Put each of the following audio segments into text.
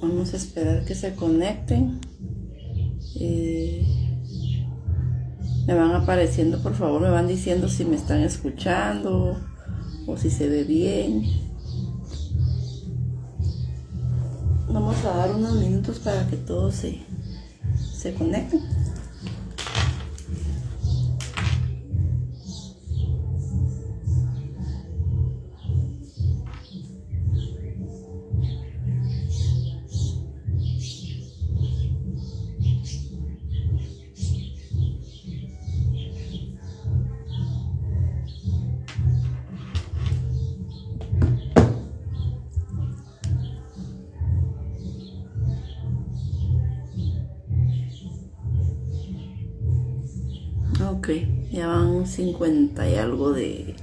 Vamos a esperar que se conecten. Me van apareciendo, por favor, me van diciendo si me están escuchando o si se ve bien. Vamos a dar unos minutos para que todos se conecten. Ok, ya van 50 y algo de...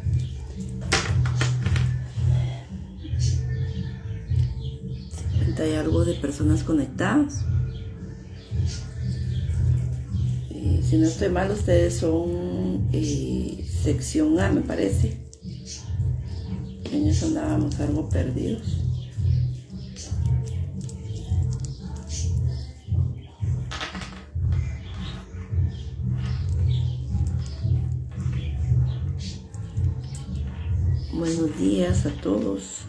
50 y algo de personas conectadas. Si no estoy mal, ustedes son sección A, me parece. En eso andábamos algo perdidos. Buenos días a todos.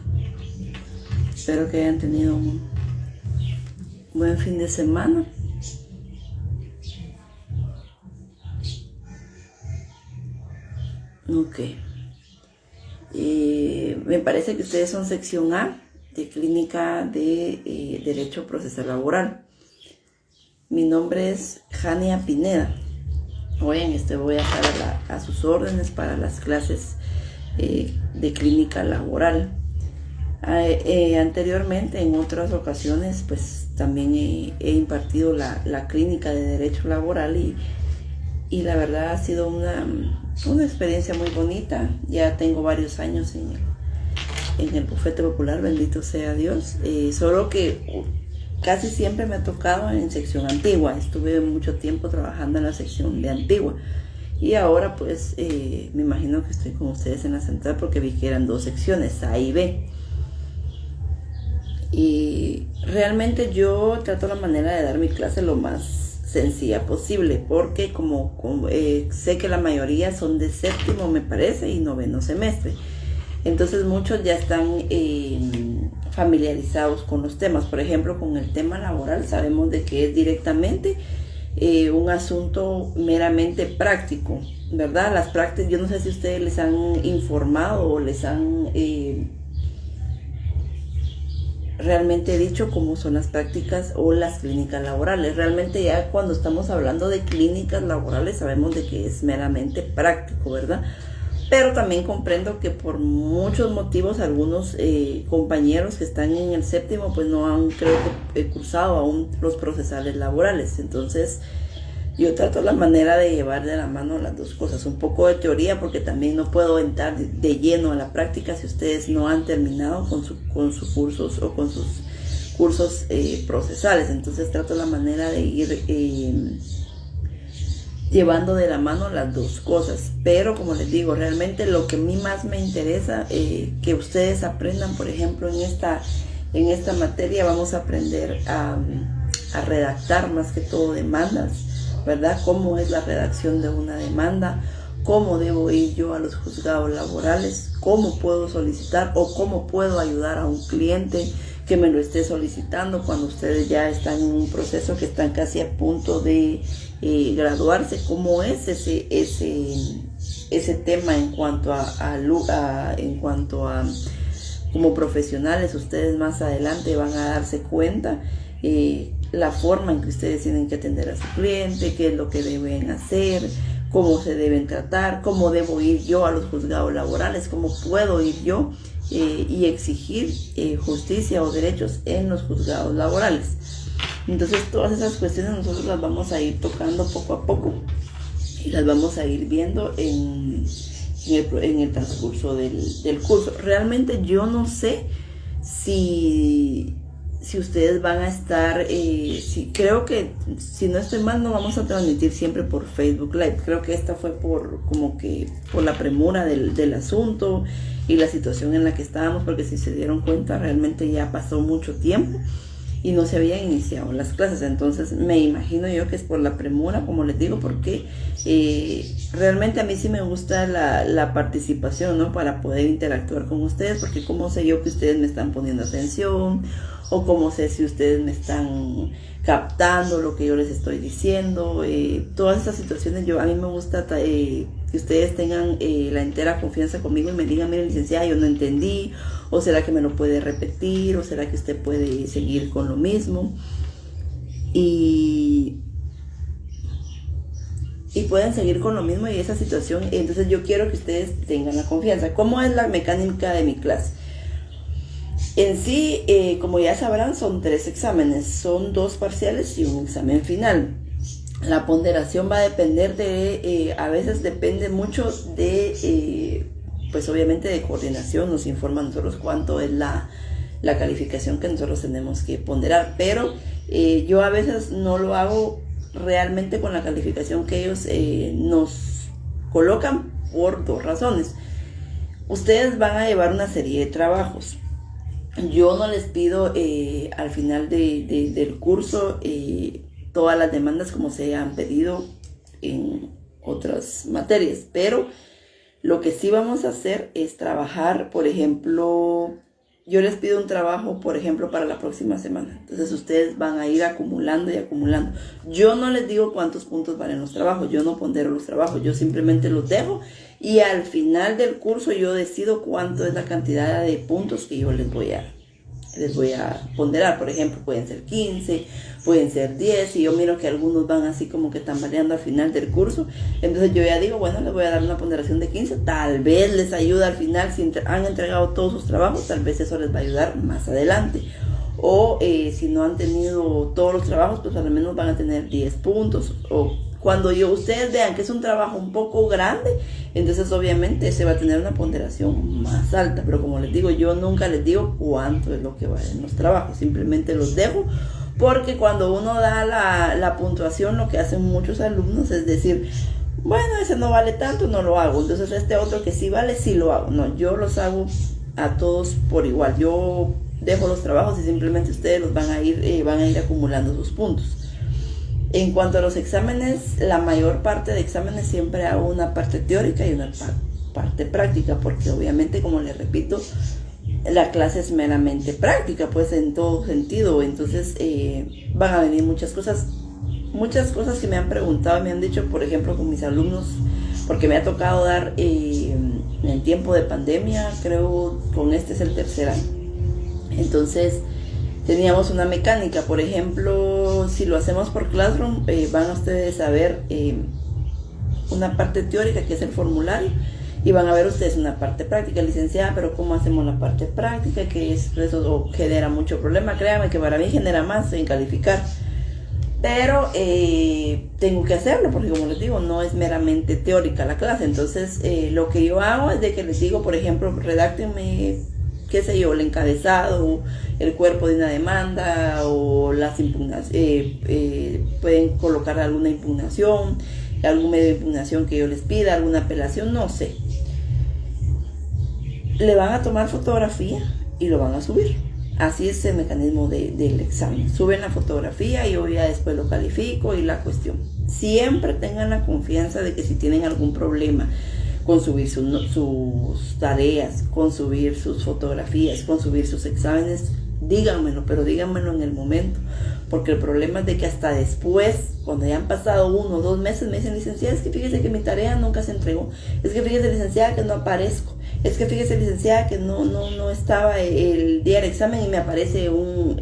Espero que hayan tenido un buen fin de semana. Ok. Me parece que ustedes son sección A de Clínica de Derecho Procesal Laboral. Mi nombre es Jania Pineda. Hoy en voy a estar a sus órdenes para las clases de clínica laboral. Anteriormente, en otras ocasiones, pues también he impartido la clínica de Derecho Laboral y la verdad ha sido una experiencia muy bonita. Ya tengo varios años en el bufete popular, bendito sea Dios. Solo que casi siempre me ha tocado en sección antigua. Estuve mucho tiempo trabajando en la sección de antigua. Y ahora pues me imagino que estoy con ustedes en la central porque vi que eran dos secciones, A y B. Y realmente yo trato la manera de dar mi clase lo más sencilla posible, porque como sé que la mayoría son de séptimo, me parece, y noveno semestre. Entonces muchos ya están familiarizados con los temas. Por ejemplo, con el tema laboral sabemos de que es directamente un asunto meramente práctico, ¿verdad? Las prácticas, yo no sé si ustedes les han informado o les han realmente dicho cómo son las prácticas o las clínicas laborales. Realmente ya cuando estamos hablando de clínicas laborales sabemos de que es meramente práctico, ¿verdad? Pero también comprendo que por muchos motivos algunos compañeros que están en el séptimo pues no han, creo que, cursado aún los procesales laborales. Entonces yo trato la manera de llevar de la mano las dos cosas, un poco de teoría, porque también no puedo entrar de lleno a la práctica si ustedes no han terminado con sus cursos o con sus cursos procesales. Entonces trato la manera de ir llevando de la mano las dos cosas. Pero como les digo, realmente lo que a mí más me interesa que ustedes aprendan, por ejemplo, en esta materia vamos a aprender a redactar más que todo demandas, ¿verdad? Cómo es la redacción de una demanda, cómo debo ir yo a los juzgados laborales, cómo puedo solicitar o cómo puedo ayudar a un cliente que me lo esté solicitando cuando ustedes ya están en un proceso que están casi a punto de graduarse. Cómo es ese tema en cuanto a como profesionales. Ustedes más adelante van a darse cuenta la forma en que ustedes tienen que atender a su cliente, qué es lo que deben hacer, cómo se deben tratar, cómo debo ir yo a los juzgados laborales, cómo puedo ir yo y exigir justicia o derechos en los juzgados laborales. Entonces todas esas cuestiones nosotros las vamos a ir tocando poco a poco y las vamos a ir viendo en el transcurso del curso. Realmente yo no sé si ustedes van a estar, creo que si no estoy mal no vamos a transmitir siempre por Facebook Live. Creo que esta fue por la premura del asunto y la situación en la que estábamos, porque si se dieron cuenta realmente ya pasó mucho tiempo y no se habían iniciado las clases. Entonces me imagino yo que es por la premura, como les digo, porque realmente a mí sí me gusta la participación, ¿no? Para poder interactuar con ustedes, porque como sé yo que ustedes me están poniendo atención, o como sé si ustedes me están captando lo que yo les estoy diciendo. Todas estas situaciones, a mí me gusta que ustedes tengan la entera confianza conmigo y me digan, mire, licenciada, yo no entendí, o será que me lo puede repetir, o será que usted puede seguir con lo mismo, y pueden seguir con lo mismo y esa situación. Entonces yo quiero que ustedes tengan la confianza. ¿Cómo es la mecánica de mi clase? En sí, como ya sabrán, son 3 exámenes, son 2 parciales y un examen final. La ponderación va a depender a veces depende mucho de, pues obviamente de coordinación. Nos informa a nosotros cuánto es la calificación que nosotros tenemos que ponderar, pero yo a veces no lo hago realmente con la calificación que ellos nos colocan por 2 razones. Ustedes van a llevar una serie de trabajos. Yo no les pido al final del curso todas las demandas como se han pedido en otras materias, pero lo que sí vamos a hacer es trabajar, por ejemplo, yo les pido un trabajo, por ejemplo, para la próxima semana. Entonces ustedes van a ir acumulando y acumulando. Yo no les digo cuántos puntos valen los trabajos, yo no pondero los trabajos, yo simplemente los dejo y al final del curso yo decido cuánto es la cantidad de puntos que yo les voy a ponderar. Por ejemplo, pueden ser 15, pueden ser 10, y yo miro que algunos van así como que tambaleando al final del curso. Entonces yo ya digo, bueno, les voy a dar una ponderación de 15, tal vez les ayuda al final. Si han entregado todos sus trabajos, tal vez eso les va a ayudar más adelante. O si no han tenido todos los trabajos, pues al menos van a tener 10 puntos. O cuando ustedes vean que es un trabajo un poco grande, entonces obviamente se va a tener una ponderación más alta. Pero como les digo, yo nunca les digo cuánto es lo que valen los trabajos, simplemente los dejo, porque cuando uno da la puntuación, lo que hacen muchos alumnos es decir, bueno, ese no vale tanto, no lo hago, entonces este otro que sí vale, sí lo hago. No, yo los hago a todos por igual. Yo dejo los trabajos y simplemente ustedes los van a ir acumulando sus puntos. En cuanto a los exámenes, la mayor parte de exámenes siempre hago una parte teórica y una parte práctica, porque obviamente, como les repito, la clase es meramente práctica, pues en todo sentido. Entonces van a venir muchas cosas que me han preguntado y me han dicho, por ejemplo, con mis alumnos, porque me ha tocado dar en el tiempo de pandemia, creo con este es el 3er año. Entonces teníamos una mecánica, por ejemplo, si lo hacemos por Classroom, van a ustedes a ver una parte teórica que es el formulario, y van a ver ustedes una parte práctica. Licenciada, pero ¿cómo hacemos la parte práctica? Que eso genera mucho problema. Créanme que para mí genera más en calificar, pero tengo que hacerlo porque, como les digo, no es meramente teórica la clase. Entonces lo que yo hago es de que les digo, por ejemplo, redáctenme, qué sé yo, el encabezado, el cuerpo de una demanda, o las impugnaciones, pueden colocar alguna impugnación, algún medio de impugnación que yo les pida, alguna apelación, no sé. Le van a tomar fotografía y lo van a subir. Así es el mecanismo del examen. Suben la fotografía y yo ya después lo califico y la cuestión. Siempre tengan la confianza de que si tienen algún problema con subir sus tareas, con subir sus fotografías, con subir sus exámenes, díganmelo, pero díganmelo en el momento, porque el problema es de que hasta después, cuando ya han pasado 1 o 2 meses, me dicen, licenciada, es que fíjese que mi tarea nunca se entregó, es que fíjese, licenciada, que no aparezco, es que fíjese, licenciada, que no estaba el día del examen y me aparece un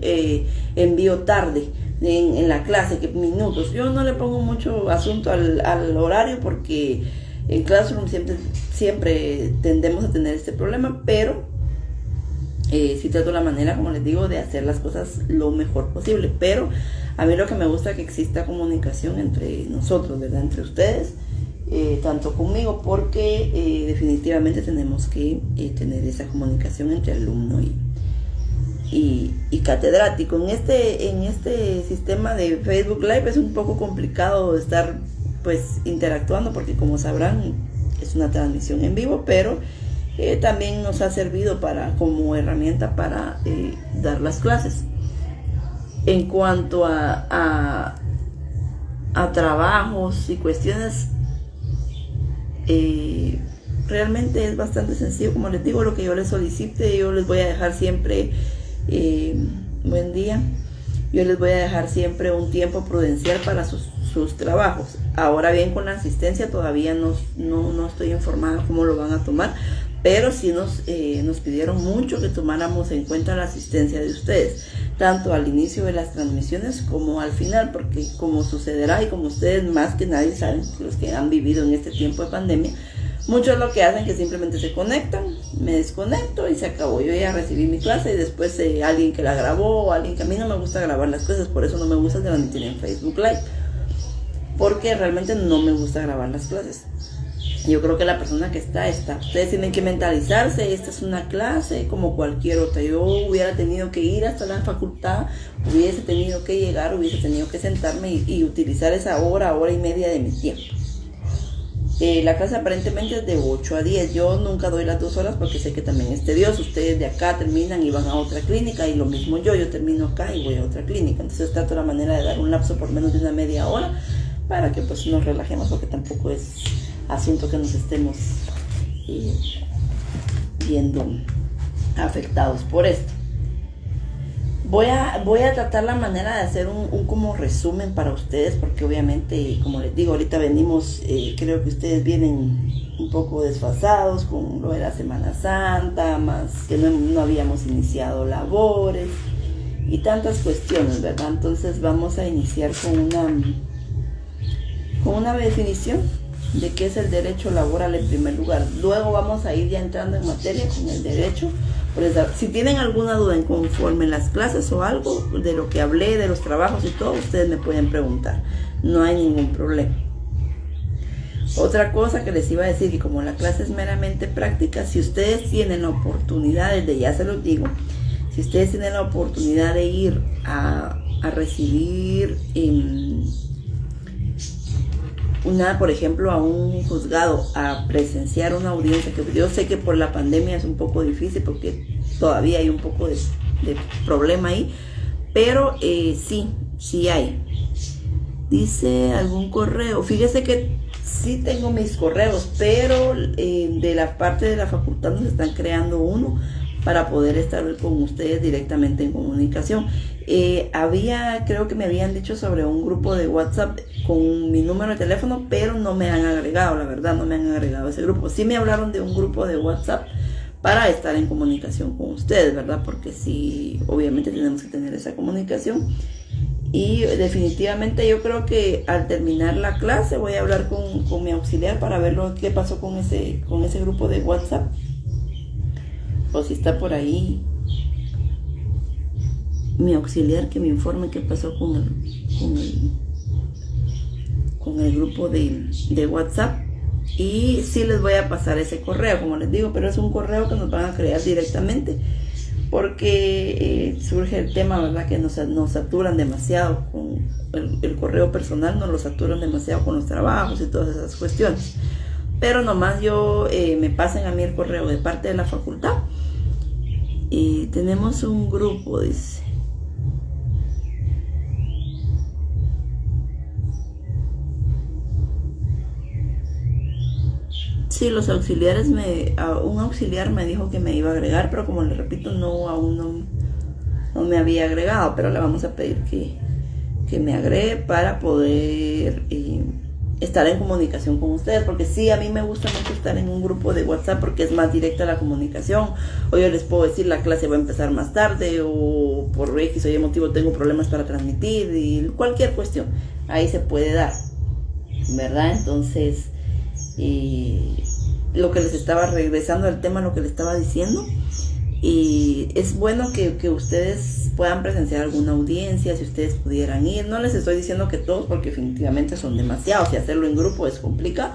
envío tarde en la clase, que minutos. Yo no le pongo mucho asunto al horario, porque en Classroom siempre tendemos a tener este problema, pero sí trato la manera, como les digo, de hacer las cosas lo mejor posible. Pero a mí lo que me gusta es que exista comunicación entre nosotros, ¿verdad? Entre ustedes, tanto conmigo, porque definitivamente tenemos que tener esa comunicación entre alumno y catedrático. En este sistema de Facebook Live es un poco complicado estar pues interactuando, porque como sabrán es una transmisión en vivo, pero también nos ha servido como herramienta para dar las clases. En cuanto a trabajos y cuestiones, realmente es bastante sencillo. Como les digo, lo que yo les solicite, yo les voy a dejar siempre, buen día, yo les voy a dejar siempre un tiempo prudencial para sus trabajos. Ahora bien, con la asistencia todavía no estoy informada cómo lo van a tomar, pero sí nos pidieron mucho que tomáramos en cuenta la asistencia de ustedes, tanto al inicio de las transmisiones como al final, porque como sucederá y como ustedes más que nadie saben, los que han vivido en este tiempo de pandemia, muchos lo que hacen es que simplemente se conectan, me desconecto y se acabó. Yo ya recibí mi clase y después alguien que la grabó, o alguien que a mí no me gusta grabar las cosas, por eso no me gusta transmitir en Facebook Live, porque realmente no me gusta grabar las clases. Yo creo que la persona que está. Ustedes tienen que mentalizarse, esta es una clase como cualquier otra. Yo hubiera tenido que ir hasta la facultad, hubiese tenido que llegar, hubiese tenido que sentarme y utilizar esa hora y media de mi tiempo. La clase aparentemente es de 8 a 10. Yo nunca doy las 2 horas porque sé que también es tedioso. Ustedes de acá terminan y van a otra clínica, y lo mismo yo termino acá y voy a otra clínica. Entonces trato la manera de dar un lapso por menos de una media hora para que pues nos relajemos, porque tampoco es asunto que nos estemos viendo afectados por esto. Voy a tratar la manera de hacer un como resumen para ustedes, porque obviamente, como les digo, ahorita venimos, creo que ustedes vienen un poco desfasados con lo de la Semana Santa, más que no habíamos iniciado labores y tantas cuestiones, ¿verdad? Entonces vamos a iniciar con una definición de qué es el derecho laboral en primer lugar. Luego vamos a ir ya entrando en materia con el derecho. Si tienen alguna duda en conforme en las clases o algo de lo que hablé, de los trabajos y todo, ustedes me pueden preguntar. No hay ningún problema. Otra cosa que les iba a decir, que como la clase es meramente práctica, si ustedes tienen la oportunidad, desde ya se los digo, si ustedes tienen la oportunidad de ir a recibir por ejemplo, a un juzgado, a presenciar una audiencia, que yo sé que por la pandemia es un poco difícil porque todavía hay un poco de problema ahí, pero sí hay. Dice algún correo, fíjese que sí tengo mis correos, pero de la parte de la facultad nos están creando uno para poder estar con ustedes directamente en comunicación. Creo que me habían dicho sobre un grupo de WhatsApp con mi número de teléfono, pero no me han agregado, la verdad, no me han agregado a ese grupo. Sí me hablaron de un grupo de WhatsApp para estar en comunicación con ustedes, ¿verdad? Porque sí, obviamente tenemos que tener esa comunicación. Y definitivamente yo creo que al terminar la clase voy a hablar con mi auxiliar para ver qué pasó con ese grupo de WhatsApp. O si está por ahí mi auxiliar, que me informe qué pasó con el grupo de WhatsApp. Y sí les voy a pasar ese correo, como les digo, pero es un correo que nos van a crear directamente, porque surge el tema, ¿verdad? Que nos saturan demasiado con el correo personal, nos lo saturan demasiado con los trabajos y todas esas cuestiones. Pero nomás me pasen a mí el correo de parte de la facultad. Y tenemos un grupo, dice. Sí, los auxiliares, un auxiliar me dijo que me iba a agregar, pero como les repito, aún no me había agregado, pero le vamos a pedir que me agregue para poder estar en comunicación con ustedes, porque sí, a mí me gusta mucho estar en un grupo de WhatsApp porque es más directa la comunicación. O yo les puedo decir, la clase va a empezar más tarde, o por X o Y motivo tengo problemas para transmitir, y cualquier cuestión, ahí se puede dar, ¿verdad? Entonces, lo que les estaba regresando al tema, lo que les estaba diciendo, y es bueno que ustedes puedan presenciar alguna audiencia, si ustedes pudieran ir. No les estoy diciendo que todos, porque definitivamente son demasiados y hacerlo en grupo es complicado,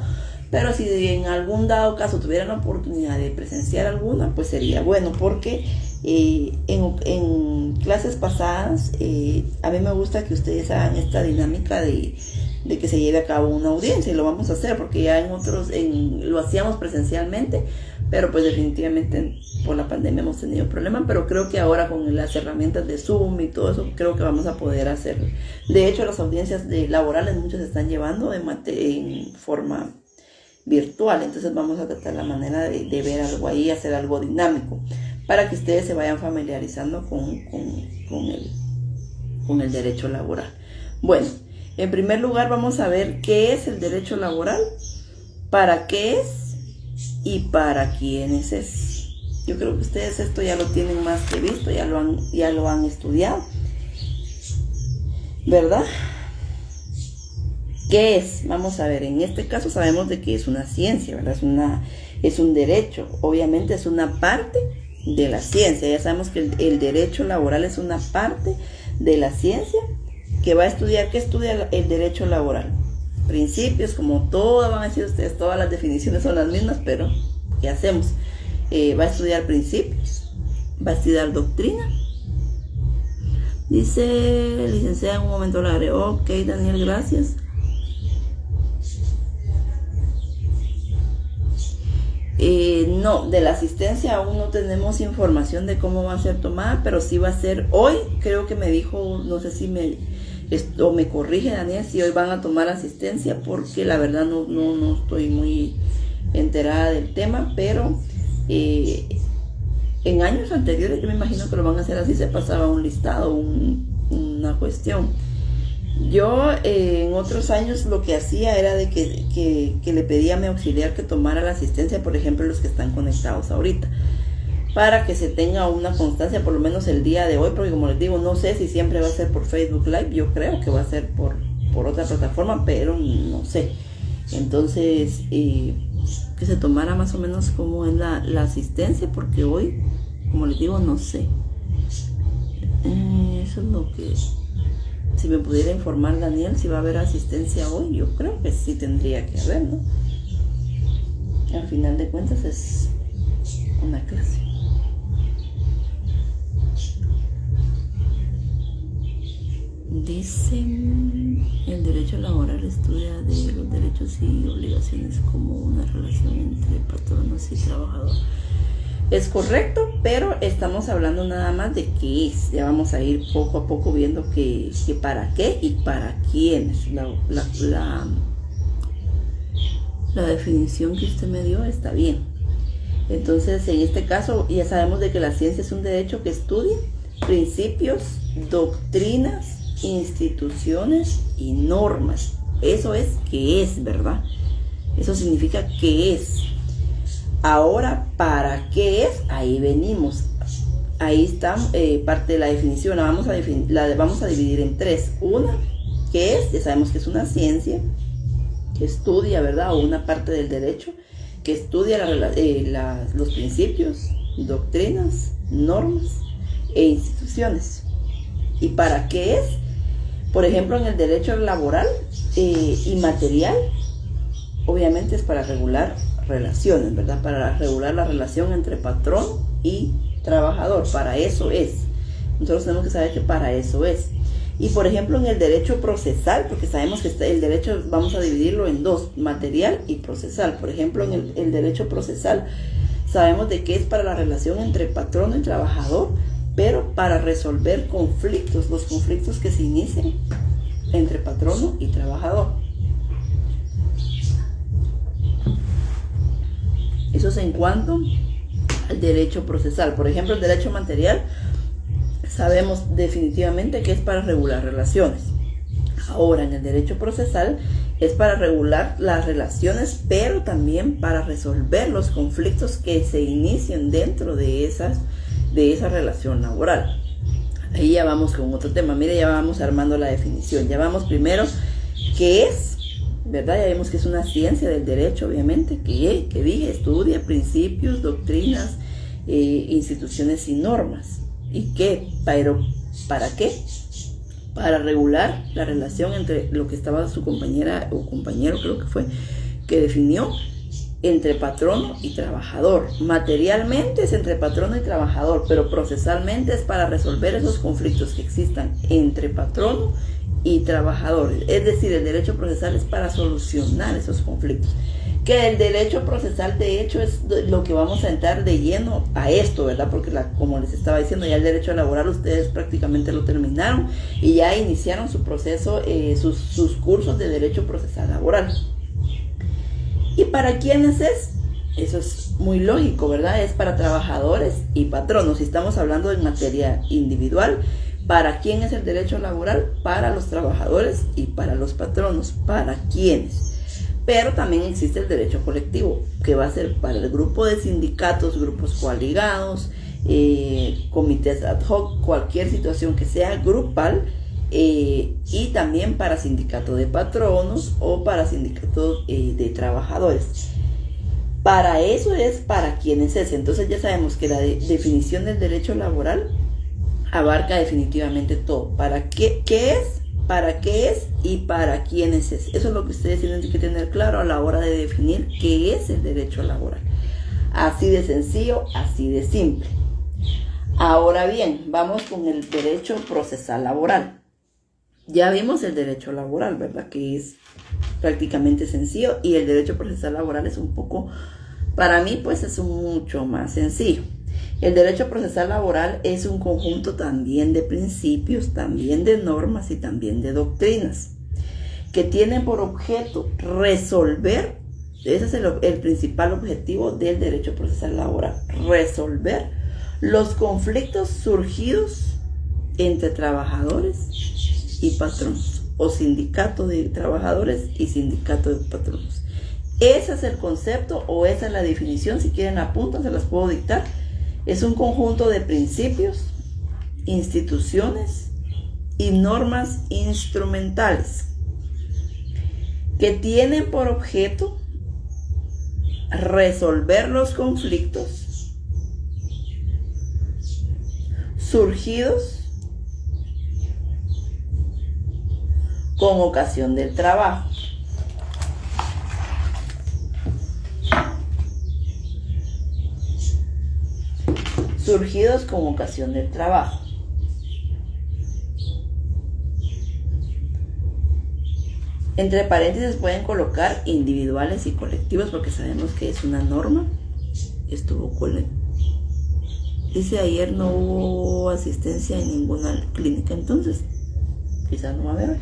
pero si en algún dado caso tuvieran la oportunidad de presenciar alguna, pues sería bueno, porque en clases pasadas a mí me gusta que ustedes hagan esta dinámica de que se lleve a cabo una audiencia, y lo vamos a hacer porque ya en otros lo hacíamos presencialmente, pero pues definitivamente por la pandemia hemos tenido problemas, pero creo que ahora con las herramientas de Zoom y todo eso, creo que vamos a poder hacerlo. De hecho, las audiencias laborales muchas se están llevando en forma virtual, entonces vamos a tratar la manera de ver algo ahí, hacer algo dinámico, para que ustedes se vayan familiarizando con el derecho laboral. Bueno, en primer lugar vamos a ver qué es el derecho laboral, para qué es y para quiénes es. Yo creo que ustedes esto ya lo tienen más que visto, ya lo han estudiado, ¿verdad? ¿Qué es? Vamos a ver, en este caso sabemos de que es una ciencia, ¿verdad? Es un derecho, obviamente es una parte de la ciencia. Ya sabemos que el derecho laboral es una parte de la ciencia que va a estudiar. ¿Qué estudia el derecho laboral? Principios, como todas van a decir ustedes, todas las definiciones son las mismas, pero ¿qué hacemos? Va a estudiar principios, va a estudiar doctrina. Dice licenciada, en un momento la agregó. Ok, Daniel, gracias. No, de la asistencia aún no tenemos información de cómo va a ser tomada, pero sí va a ser hoy. Creo que me dijo, no sé si me corrige Daniel, si hoy van a tomar asistencia, porque la verdad no estoy muy enterada del tema, pero en años anteriores yo me imagino que lo van a hacer así, se pasaba un listado, una cuestión. Yo en otros años lo que hacía era de que le pedía a mi auxiliar que tomara la asistencia, por ejemplo los que están conectados ahorita, para que se tenga una constancia por lo menos el día de hoy, porque como les digo, no sé si siempre va a ser por Facebook Live, yo creo que va a ser por otra plataforma, pero no sé. Entonces que se tomara más o menos cómo es la asistencia, porque hoy, como les digo, no sé. Eso es lo que... Si me pudiera informar Daniel si va a haber asistencia hoy, yo creo que sí tendría que haber, ¿no? Al final de cuentas es una clase. Dice, el derecho laboral estudia de los derechos y obligaciones como una relación entre patronos y trabajadores. Es correcto, pero estamos hablando nada más de qué es. Ya vamos a ir poco a poco viendo que para qué y para quiénes. La definición que usted me dio está bien. Entonces, en este caso, ya sabemos de que la ciencia es un derecho que estudia principios, doctrinas, instituciones y normas. Eso es qué es, ¿verdad? Eso significa qué es. Ahora, ¿para qué es? Ahí venimos. Ahí está parte de la definición. La vamos a dividir en tres. Una, ¿qué es? Ya sabemos que es una ciencia que estudia, ¿verdad? O una parte del derecho que estudia los principios, doctrinas, normas e instituciones. ¿Y para qué es? Por ejemplo, en el derecho laboral y material, obviamente es para regular relaciones, ¿verdad? Para regular la relación entre patrón y trabajador. Para eso es. Nosotros tenemos que saber que para eso es. Y por ejemplo, en el derecho procesal, porque sabemos que el derecho vamos a dividirlo en dos, material y procesal. Por ejemplo, en el derecho procesal sabemos de que es para la relación entre patrón y trabajador, pero para resolver conflictos, los conflictos que se inician entre patrono y trabajador. Eso es en cuanto al derecho procesal. Por ejemplo, el derecho material sabemos definitivamente que es para regular relaciones. Ahora, en el derecho procesal es para regular las relaciones, pero también para resolver los conflictos que se inician dentro de esa relación laboral. Ahí ya vamos con otro tema. Mire, ya vamos armando la definición. Ya vamos primero, ¿qué es? ¿Verdad? Ya vemos que es una ciencia del derecho, obviamente, que dije, estudia principios, doctrinas, instituciones y normas. ¿Y qué? Pero, ¿para qué? Para regular la relación entre lo que estaba su compañera o compañero, creo que fue, que definió entre patrono y trabajador. Materialmente es entre patrono y trabajador, pero procesalmente es para resolver esos conflictos que existan entre patrono y trabajadores. Es decir, el derecho procesal es para solucionar esos conflictos. Que el derecho procesal, de hecho, es lo que vamos a entrar de lleno a esto, ¿verdad? Porque como les estaba diciendo, ya el derecho laboral ustedes prácticamente lo terminaron y ya iniciaron su proceso, sus cursos de derecho procesal laboral. ¿Y para quiénes es? Eso es muy lógico, ¿verdad? Es para trabajadores y patronos. Si estamos hablando en materia individual, ¿para quién es el derecho laboral? Para los trabajadores y para los patronos. ¿Para quiénes? Pero también existe el derecho colectivo, que va a ser para el grupo de sindicatos, grupos coaligados, comités ad hoc, cualquier situación que sea grupal, y también para sindicato de patronos o para sindicato de trabajadores. Para eso es para quienes es. Entonces ya sabemos que la definición del derecho laboral abarca definitivamente todo. ¿Para qué es? ¿Para qué es? Y para quiénes es. Eso es lo que ustedes tienen que tener claro a la hora de definir qué es el derecho laboral. Así de sencillo, así de simple. Ahora bien, vamos con el derecho procesal laboral. Ya vimos el derecho laboral, ¿verdad? Que es prácticamente sencillo, y el derecho procesal laboral es un poco, para mí, pues es mucho más sencillo. El derecho procesal laboral es un conjunto también de principios, también de normas y también de doctrinas, que tienen por objeto resolver, ese es el principal objetivo del derecho procesal laboral, resolver los conflictos surgidos entre trabajadores y patronos, o sindicato de trabajadores y sindicato de patronos. Ese es el concepto, o esa es la definición. Si quieren apuntan, se las puedo dictar. Es un conjunto de principios, instituciones y normas instrumentales que tienen por objeto resolver los conflictos surgidos con ocasión del trabajo. Surgidos con ocasión del trabajo. Entre paréntesis pueden colocar individuales y colectivos, porque sabemos que es una norma. Estuvo dice ayer no hubo asistencia en ninguna clínica, entonces quizás no va a haber.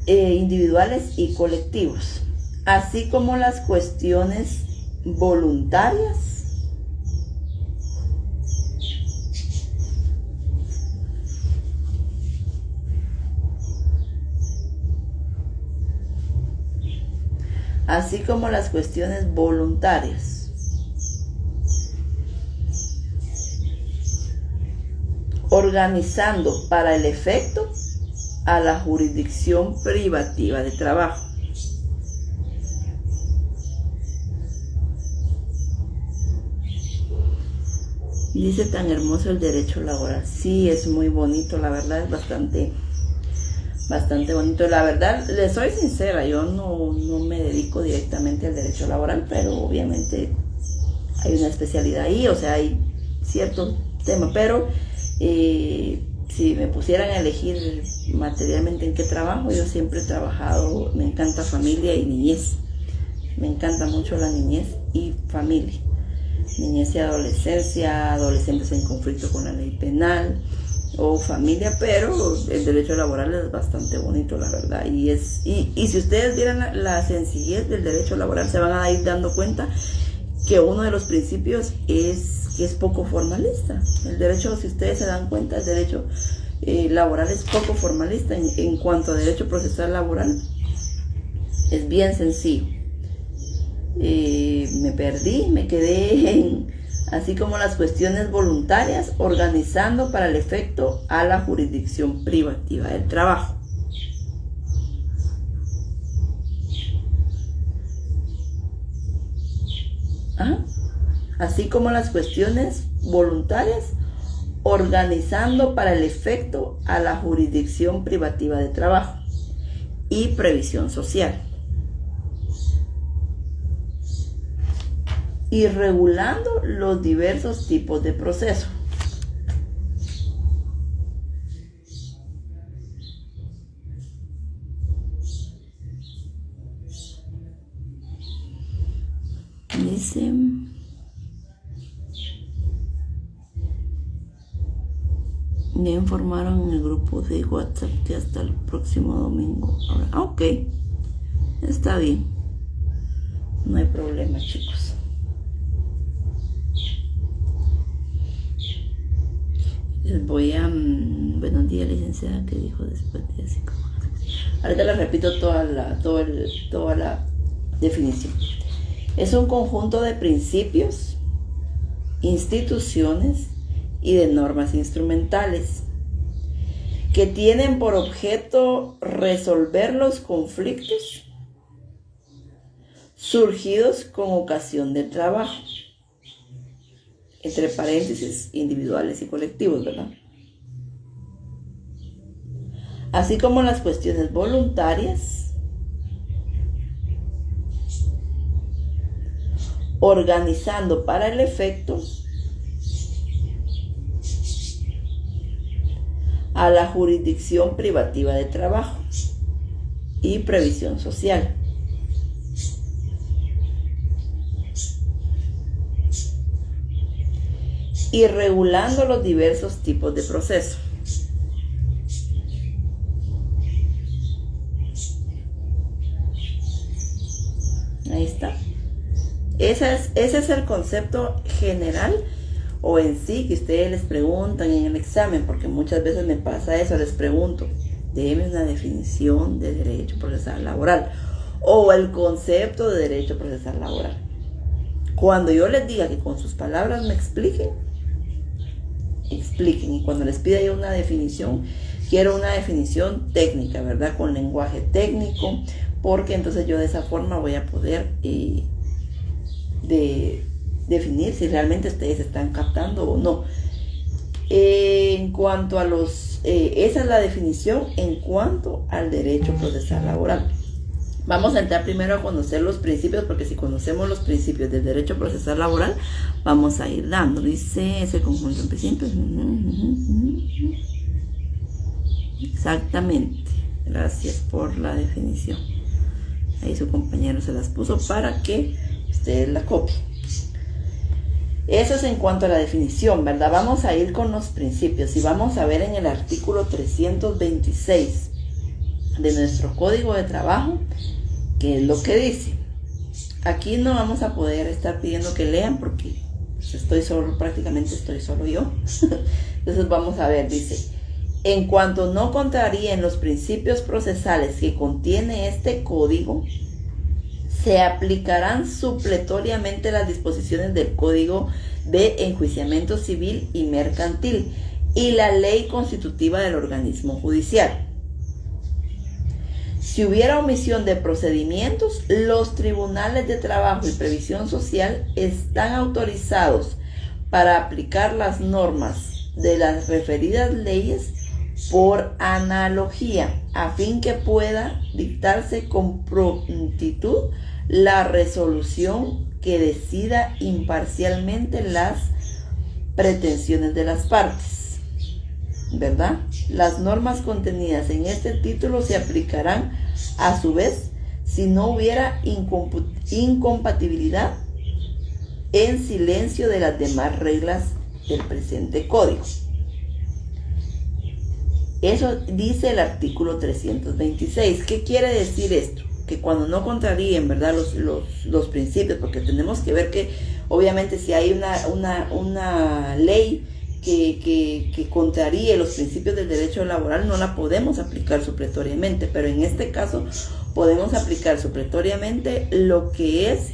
Individuales y colectivos, así como las cuestiones voluntarias organizando para el efecto a la jurisdicción privativa de trabajo. Dice tan hermoso el derecho laboral. Sí, es muy bonito, la verdad es bastante bonito. La verdad, les soy sincera, yo no me dedico directamente al derecho laboral, pero obviamente hay una especialidad ahí, o sea, hay cierto tema, pero si me pusieran a elegir materialmente en qué trabajo, yo siempre he trabajado, me encanta familia y niñez. Me encanta mucho la niñez y familia. Niñez y adolescencia, adolescentes en conflicto con la ley penal o familia, pero el derecho laboral es bastante bonito, la verdad. Y si ustedes vieran la sencillez del derecho laboral, se van a ir dando cuenta que uno de los principios es que es poco formalista. El derecho, si ustedes se dan cuenta, el derecho laboral es poco formalista. En cuanto a derecho procesal laboral, es bien sencillo. Me perdí, me quedé en así como las cuestiones voluntarias, organizando para el efecto a la jurisdicción privativa del trabajo. Así como las cuestiones voluntarias, organizando para el efecto a la jurisdicción privativa de trabajo y previsión social. Y regulando los diversos tipos de proceso. dice... Me informaron en el grupo de WhatsApp que hasta el próximo domingo. Ok, está bien. No hay problema, chicos. Les voy a... buenos días, licenciada, que dijo después de así como... Ahorita les repito toda la definición. Es un conjunto de principios, instituciones y de normas instrumentales que tienen por objeto resolver los conflictos surgidos con ocasión del trabajo, entre paréntesis, individuales y colectivos, ¿verdad? Así como las cuestiones voluntarias, organizando para el efecto a la jurisdicción privativa de trabajo y previsión social. Y regulando los diversos tipos de procesos. Ahí está. Ese es el concepto general o en sí que ustedes les preguntan en el examen, porque muchas veces me pasa eso, les pregunto, déme una definición de derecho procesal laboral o el concepto de derecho procesal laboral. Cuando yo les diga que con sus palabras me expliquen, y cuando les pida yo una definición, quiero una definición técnica, ¿verdad? Con lenguaje técnico, porque entonces yo de esa forma voy a poder definir si realmente ustedes están captando o no. En cuanto a esa es la definición en cuanto al derecho procesal laboral. Vamos a entrar primero a conocer los principios, porque si conocemos los principios del derecho procesal laboral, vamos a ir dando. Dice ese conjunto de principios. Exactamente. Gracias por la definición. Ahí su compañero se las puso para que ustedes la copien. Eso es en cuanto a la definición, ¿verdad? Vamos a ir con los principios y vamos a ver en el artículo 326 de nuestro Código de Trabajo qué es lo que dice. Aquí no vamos a poder estar pidiendo que lean porque prácticamente estoy solo yo. Entonces vamos a ver, dice: en cuanto no contraríen los principios procesales que contiene este código, se aplicarán supletoriamente las disposiciones del Código de Enjuiciamiento Civil y Mercantil y la ley constitutiva del organismo judicial. Si hubiera omisión de procedimientos, los tribunales de trabajo y previsión social están autorizados para aplicar las normas de las referidas leyes por analogía, a fin que pueda dictarse con prontitud la resolución que decida imparcialmente las pretensiones de las partes, ¿verdad? Las normas contenidas en este título se aplicarán a su vez si no hubiera incompatibilidad en silencio de las demás reglas del presente código. Eso dice el artículo 326. ¿Qué quiere decir esto? Que cuando no contraríen, ¿verdad?, los principios, porque tenemos que ver que obviamente si hay una ley que contraríe los principios del derecho laboral, no la podemos aplicar supletoriamente, pero en este caso podemos aplicar supletoriamente lo que es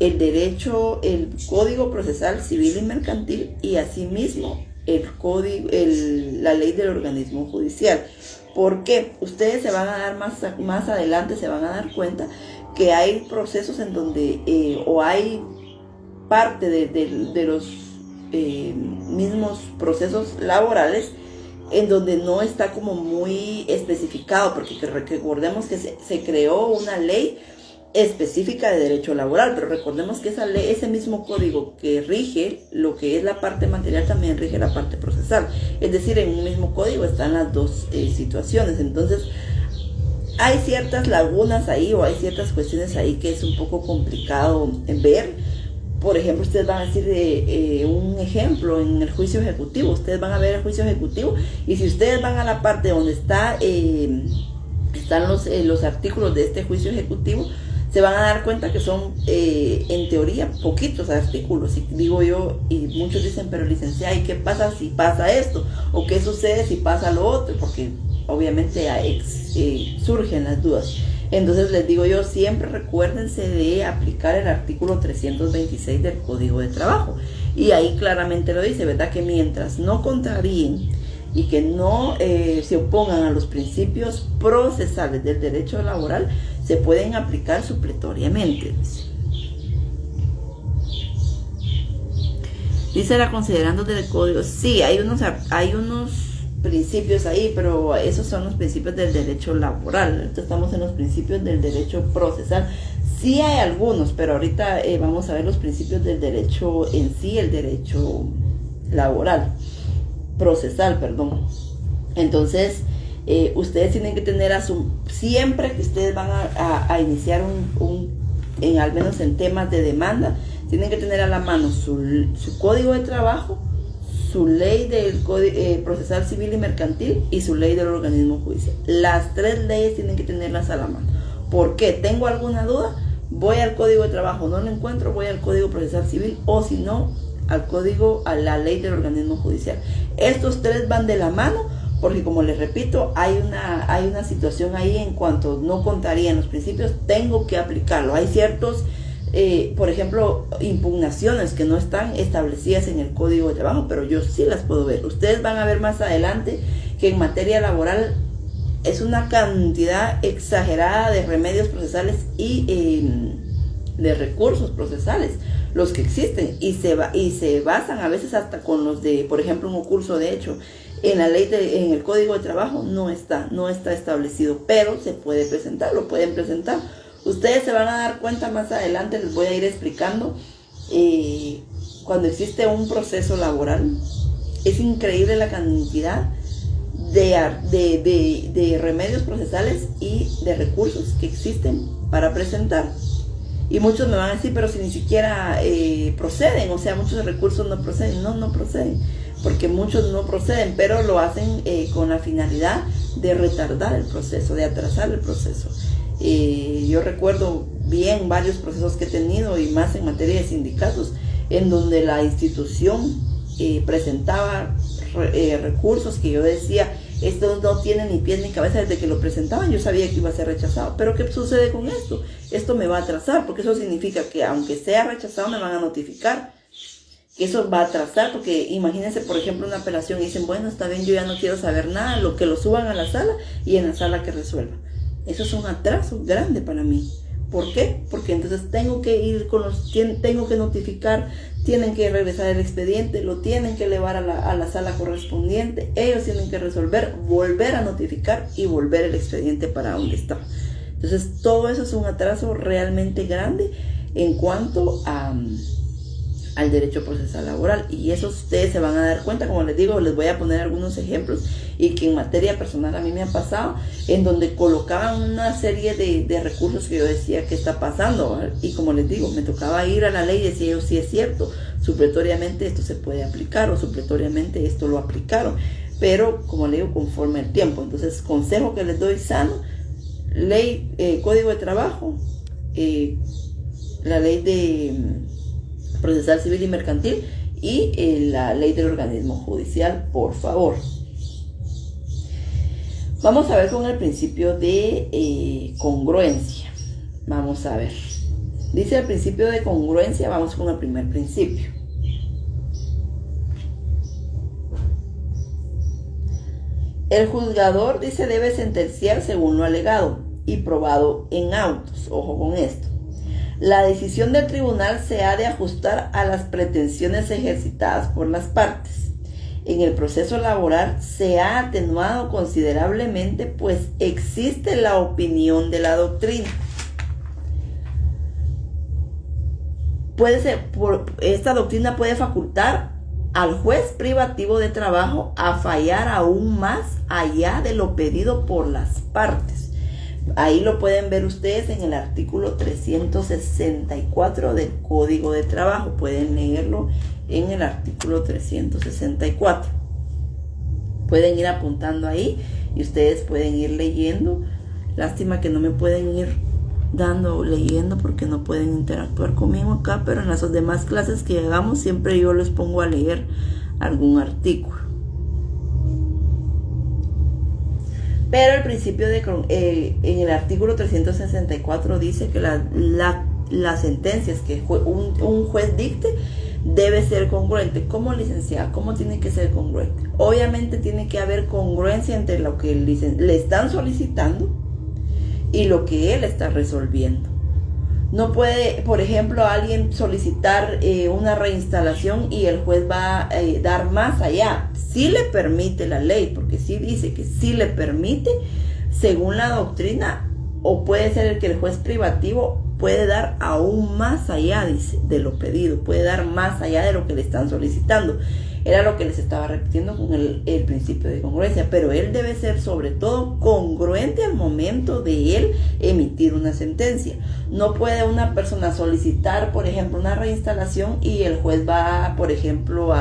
el derecho, el Código Procesal Civil y Mercantil, y asimismo la ley del organismo judicial. Porque ustedes se van a dar más adelante, se van a dar cuenta que hay procesos en donde o hay parte de los mismos procesos laborales en donde no está como muy especificado, porque recordemos que se creó una ley específica de derecho laboral, pero recordemos que esa ley, ese mismo código que rige lo que es la parte material, también rige la parte procesal. Es decir, en un mismo código están las dos situaciones. Entonces, hay ciertas lagunas ahí o hay ciertas cuestiones ahí que es un poco complicado ver. Por ejemplo, ustedes van a decir un ejemplo en el juicio ejecutivo. Ustedes van a ver el juicio ejecutivo y si ustedes van a la parte donde están los artículos de este juicio ejecutivo, se van a dar cuenta que son, en teoría, poquitos artículos. Y digo yo, y muchos dicen, pero licenciada, ¿y qué pasa si pasa esto? ¿O qué sucede si pasa lo otro? Porque obviamente surgen las dudas. Entonces les digo yo, siempre recuérdense de aplicar el artículo 326 del Código de Trabajo. Y ahí claramente lo dice, ¿verdad? Que mientras no contraríen y que no se opongan a los principios procesales del derecho laboral, se pueden aplicar supletoriamente. Dice la considerando del código. Sí, hay unos principios ahí, pero esos son los principios del derecho laboral. Ahorita estamos en los principios del derecho procesal. Sí hay algunos, pero ahorita vamos a ver los principios del derecho en sí, el derecho laboral, procesal, perdón. Entonces, ustedes tienen que tener siempre que ustedes van a iniciar al menos en temas de demanda, tienen que tener a la mano su código de trabajo, su ley del procesal civil y mercantil y su ley del organismo judicial. Las tres leyes tienen que tenerlas a la mano. ¿Por qué? ¿Tengo alguna duda? Voy al código de trabajo, no lo encuentro, voy al código procesal civil o si no, a la ley del organismo judicial. Estos tres van de la mano porque, como les repito, hay una situación ahí en cuanto no contarían los principios, tengo que aplicarlo. Hay ciertos, por ejemplo, impugnaciones que no están establecidas en el Código de Trabajo, pero yo sí las puedo ver. Ustedes van a ver más adelante que en materia laboral es una cantidad exagerada de remedios procesales y de recursos procesales los que existen y se basan a veces hasta con los de, por ejemplo, un curso de hecho. En la ley, en el Código de Trabajo no está establecido, pero se puede presentar, lo pueden presentar. Ustedes se van a dar cuenta más adelante, les voy a ir explicando, cuando existe un proceso laboral, es increíble la cantidad de remedios procesales y de recursos que existen para presentar. Y muchos me van a decir, pero si ni siquiera proceden, o sea, muchos recursos no proceden. No proceden, porque muchos no proceden, pero lo hacen con la finalidad de retardar el proceso, de atrasar el proceso. Yo recuerdo bien varios procesos que he tenido, y más en materia de sindicatos, en donde la institución presentaba recursos que yo decía, esto no tiene ni pies ni cabeza. Desde que lo presentaban yo sabía que iba a ser rechazado. Pero ¿qué sucede con esto? Esto me va a atrasar, porque eso significa que aunque sea rechazado me van a notificar. Que eso va a atrasar, porque imagínense, por ejemplo, una apelación y dicen, bueno, está bien, yo ya no quiero saber nada, lo que lo suban a la sala y en la sala que resuelva. Eso es un atraso grande para mí. ¿Por qué? Porque entonces tengo que ir tengo que notificar, tienen que regresar el expediente, lo tienen que elevar a la sala correspondiente, ellos tienen que resolver, volver a notificar y volver el expediente para donde está. Entonces todo eso es un atraso realmente grande en cuanto al derecho procesal laboral, y eso ustedes se van a dar cuenta. Como les digo, les voy a poner algunos ejemplos y que en materia personal a mí me ha pasado, en donde colocaban una serie de recursos que yo decía, ¿qué está pasando? Y como les digo, me tocaba ir a la ley y decía yo, sí es cierto, supletoriamente esto se puede aplicar, o supletoriamente esto lo aplicaron, pero como les digo, conforme el tiempo. Entonces, consejo que les doy sano: ley, Código de Trabajo, la ley de procesal civil y mercantil y la ley del organismo judicial, por favor. Vamos a ver con el principio de congruencia. Vamos a ver. Dice el principio de congruencia, vamos con el primer principio. El juzgador, dice, debe sentenciar según lo alegado y probado en autos. Ojo con esto. La decisión del tribunal se ha de ajustar a las pretensiones ejercitadas por las partes. En el proceso laboral se ha atenuado considerablemente, pues existe la opinión de la doctrina. Esta doctrina puede facultar al juez privativo de trabajo a fallar aún más allá de lo pedido por las partes. Ahí lo pueden ver ustedes en el artículo 364 del Código de Trabajo. Pueden leerlo en el artículo 364. Pueden ir apuntando ahí y ustedes pueden ir leyendo. Lástima que no me pueden ir leyendo porque no pueden interactuar conmigo acá, pero en las demás clases que hagamos siempre yo les pongo a leer algún artículo. Pero el principio en el artículo 364 dice que las sentencias que un juez dicte debe ser congruente. ¿Cómo, licenciada? ¿Cómo tiene que ser congruente? Obviamente tiene que haber congruencia entre lo que le están solicitando y lo que él está resolviendo. No puede, por ejemplo, alguien solicitar una reinstalación y el juez va a dar más allá. Sí le permite la ley, porque sí dice que sí le permite, según la doctrina, o puede ser que el juez privativo puede dar aún más allá, dice, de lo pedido, puede dar más allá de lo que le están solicitando. Era lo que les estaba repitiendo con el principio de congruencia, pero él debe ser sobre todo congruente al momento de él emitir una sentencia. No puede una persona solicitar, por ejemplo, una reinstalación y el juez va, por ejemplo,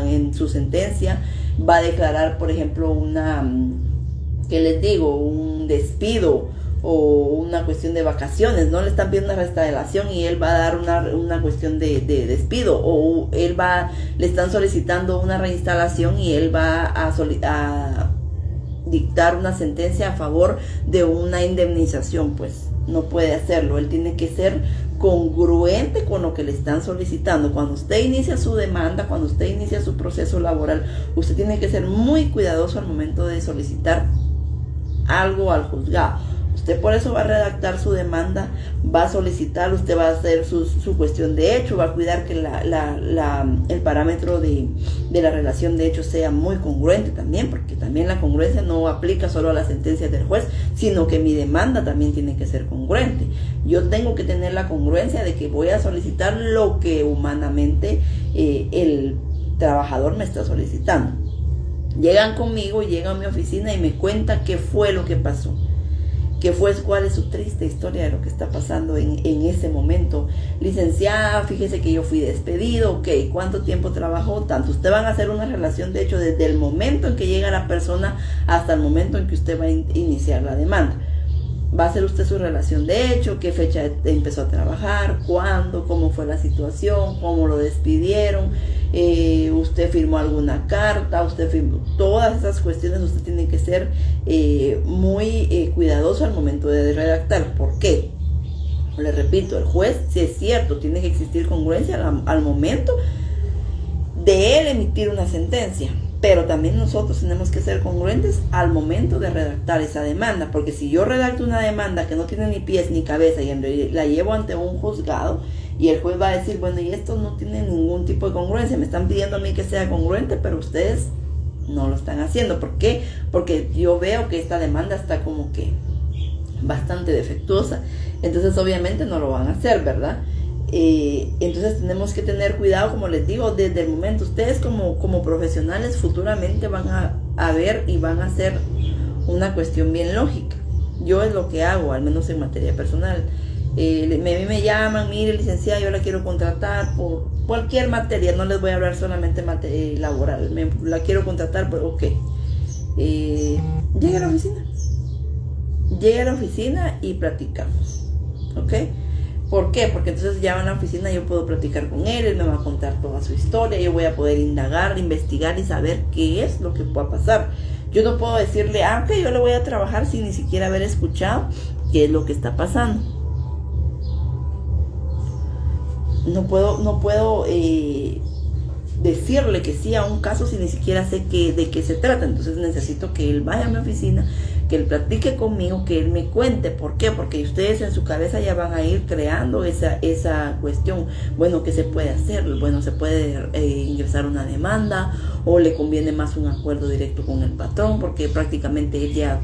en su sentencia, va a declarar, por ejemplo, un despido o una cuestión de vacaciones. No le están pidiendo una reinstalación y él va a dar una cuestión de despido, o le están solicitando una reinstalación y él va a dictar una sentencia a favor de una indemnización. Pues no puede hacerlo. Él tiene que ser congruente con lo que le están solicitando. Cuando usted inicia su demanda, cuando usted inicia su proceso laboral, usted tiene que ser muy cuidadoso al momento de solicitar algo al juzgado. Usted por eso va a redactar su demanda, va a solicitar, usted va a hacer su cuestión de hecho, va a cuidar que el parámetro de la relación de hecho sea muy congruente también, porque también la congruencia no aplica solo a las sentencias del juez, sino que mi demanda también tiene que ser congruente. Yo tengo que tener la congruencia de que voy a solicitar lo que humanamente el trabajador me está solicitando. Llegan conmigo, llegan a mi oficina y me cuentan qué fue lo que pasó. ¿Cuál es su triste historia de lo que está pasando en ese momento? Licenciada, fíjese que yo fui despedido, ok, ¿cuánto tiempo trabajó? Tanto. Usted van a hacer una relación de hecho desde el momento en que llega la persona hasta el momento en que usted va a iniciar la demanda. Va a hacer usted su relación de hecho, qué fecha empezó a trabajar, cuándo, cómo fue la situación, cómo lo despidieron, usted firmó alguna carta, usted firmó, todas esas cuestiones. Usted tiene que ser muy cuidadoso al momento de redactar. ¿Por qué? Le repito, el juez, si es cierto, tiene que existir congruencia al momento de él emitir una sentencia, pero también nosotros tenemos que ser congruentes al momento de redactar esa demanda, porque si yo redacto una demanda que no tiene ni pies ni cabeza y la llevo ante un juzgado y el juez va a decir, bueno, y esto no tiene ningún tipo de congruencia, me están pidiendo a mí que sea congruente, pero ustedes no lo están haciendo. ¿Por qué? Porque yo veo que esta demanda está como que bastante defectuosa, entonces obviamente no lo van a hacer, ¿verdad? Entonces tenemos que tener cuidado, como les digo, desde el momento. Ustedes como profesionales futuramente van a ver y van a hacer una cuestión bien lógica. Yo es lo que hago, al menos en materia personal. A mí me llaman, mire licenciada, yo la quiero contratar por cualquier materia, no les voy a hablar solamente laboral, la quiero contratar, pero ok. Llegue a la oficina y platicamos, ¿ok? ¿Por qué? Porque entonces ya en la oficina yo puedo platicar con él me va a contar toda su historia, yo voy a poder indagar, investigar y saber qué es lo que pueda pasar. Yo no puedo decirle, ok, yo le voy a trabajar sin ni siquiera haber escuchado qué es lo que está pasando. No puedo decirle que sí a un caso si ni siquiera sé de qué se trata. Entonces necesito que él vaya a mi oficina, que él platique conmigo, que él me cuente. ¿Por qué? Porque ustedes en su cabeza ya van a ir creando esa cuestión. Bueno, ¿qué se puede hacer? Bueno, se puede ingresar una demanda, o le conviene más un acuerdo directo con el patrón, porque prácticamente él ya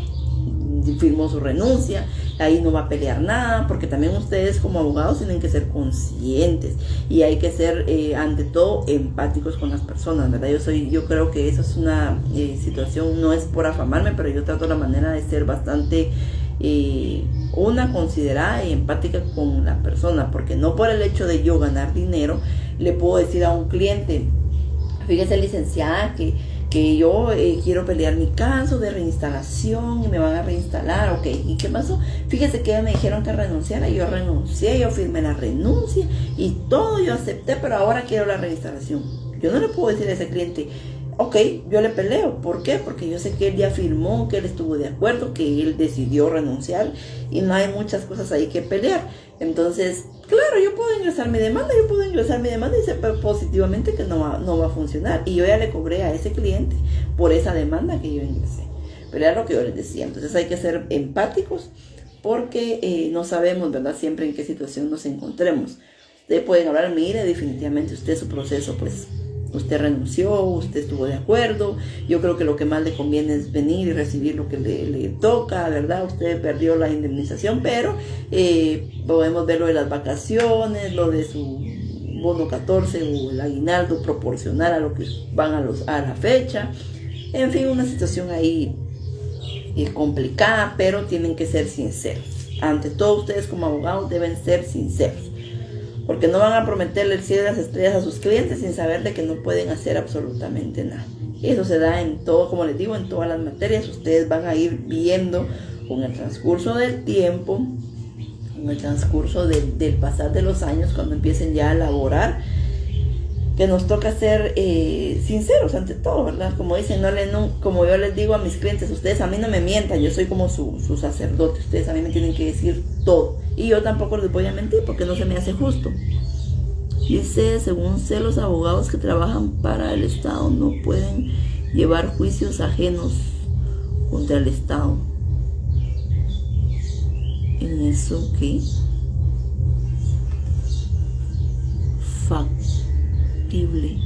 firmó su renuncia, ahí no va a pelear nada, porque también ustedes como abogados tienen que ser conscientes y hay que ser ante todo empáticos con las personas, ¿verdad? Yo creo que eso es una situación, no es por afamarme, pero yo trato la manera de ser bastante una considerada y empática con la persona, porque no por el hecho de yo ganar dinero le puedo decir a un cliente, fíjese licenciada que yo quiero pelear mi caso de reinstalación y me van a reinstalar, ok, ¿y qué pasó? Fíjese que me dijeron que renunciara, yo renuncié, yo firmé la renuncia y todo, yo acepté, pero ahora quiero la reinstalación. Yo no le puedo decir a ese cliente, ok, yo le peleo. ¿Por qué? Porque yo sé que él ya firmó, que él estuvo de acuerdo, que él decidió renunciar y no hay muchas cosas ahí que pelear. Entonces, claro, yo puedo ingresar mi demanda y sé positivamente que no va a funcionar. Y yo ya le cobré a ese cliente por esa demanda que yo ingresé. Pero era lo que yo les decía. Entonces hay que ser empáticos porque no sabemos, ¿verdad? Siempre en qué situación nos encontremos. Ustedes pueden hablar, mire, definitivamente usted su proceso, pues usted renunció, usted estuvo de acuerdo, yo creo que lo que más le conviene es venir y recibir lo que le toca, ¿verdad? Usted perdió la indemnización, pero podemos ver lo de las vacaciones, lo de su bono 14 o el aguinaldo proporcional a lo que van a la fecha. En fin, una situación ahí complicada, pero tienen que ser sinceros. Ante todo, ustedes como abogados deben ser sinceros, porque no van a prometerle el cielo de las estrellas a sus clientes sin saber de que no pueden hacer absolutamente nada. Y eso se da en todo, como les digo, en todas las materias. Ustedes van a ir viendo con el transcurso del tiempo, con el transcurso del pasar de los años, cuando empiecen ya a laborar, que nos toca ser sinceros ante todo, ¿verdad? Como dicen, como yo les digo a mis clientes, ustedes a mí no me mientan, yo soy como su sacerdote, ustedes a mí me tienen que decir todo. Y yo tampoco les voy a mentir porque no se me hace justo. Dice, según sé, los abogados que trabajan para el Estado no pueden llevar juicios ajenos contra el Estado. ¿En eso qué? Factible.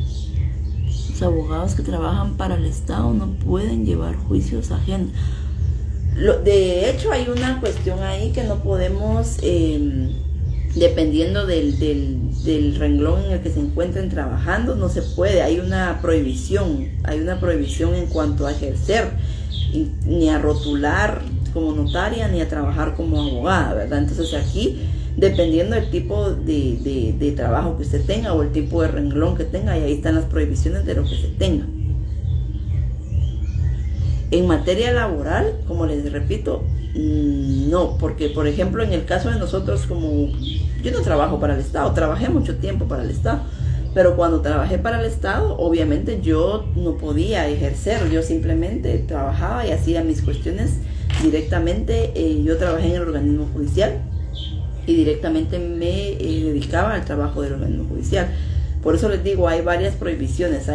Los abogados que trabajan para el Estado no pueden llevar juicios ajenos. De hecho, hay una cuestión ahí que no podemos, dependiendo del renglón en el que se encuentren trabajando, no se puede. Hay una prohibición en cuanto a ejercer, ni a rotular como notaria, ni a trabajar como abogada, ¿verdad? Entonces aquí, dependiendo del tipo de trabajo que usted tenga o el tipo de renglón que tenga, y ahí están las prohibiciones de lo que se tenga. En materia laboral, como les repito, no, porque por ejemplo en el caso de nosotros, como yo no trabajo para el Estado, trabajé mucho tiempo para el Estado, pero cuando trabajé para el Estado, obviamente yo no podía ejercer, yo simplemente trabajaba y hacía mis cuestiones directamente. Yo trabajé en el organismo judicial y directamente me dedicaba al trabajo del organismo judicial. Por eso les digo, hay varias prohibiciones,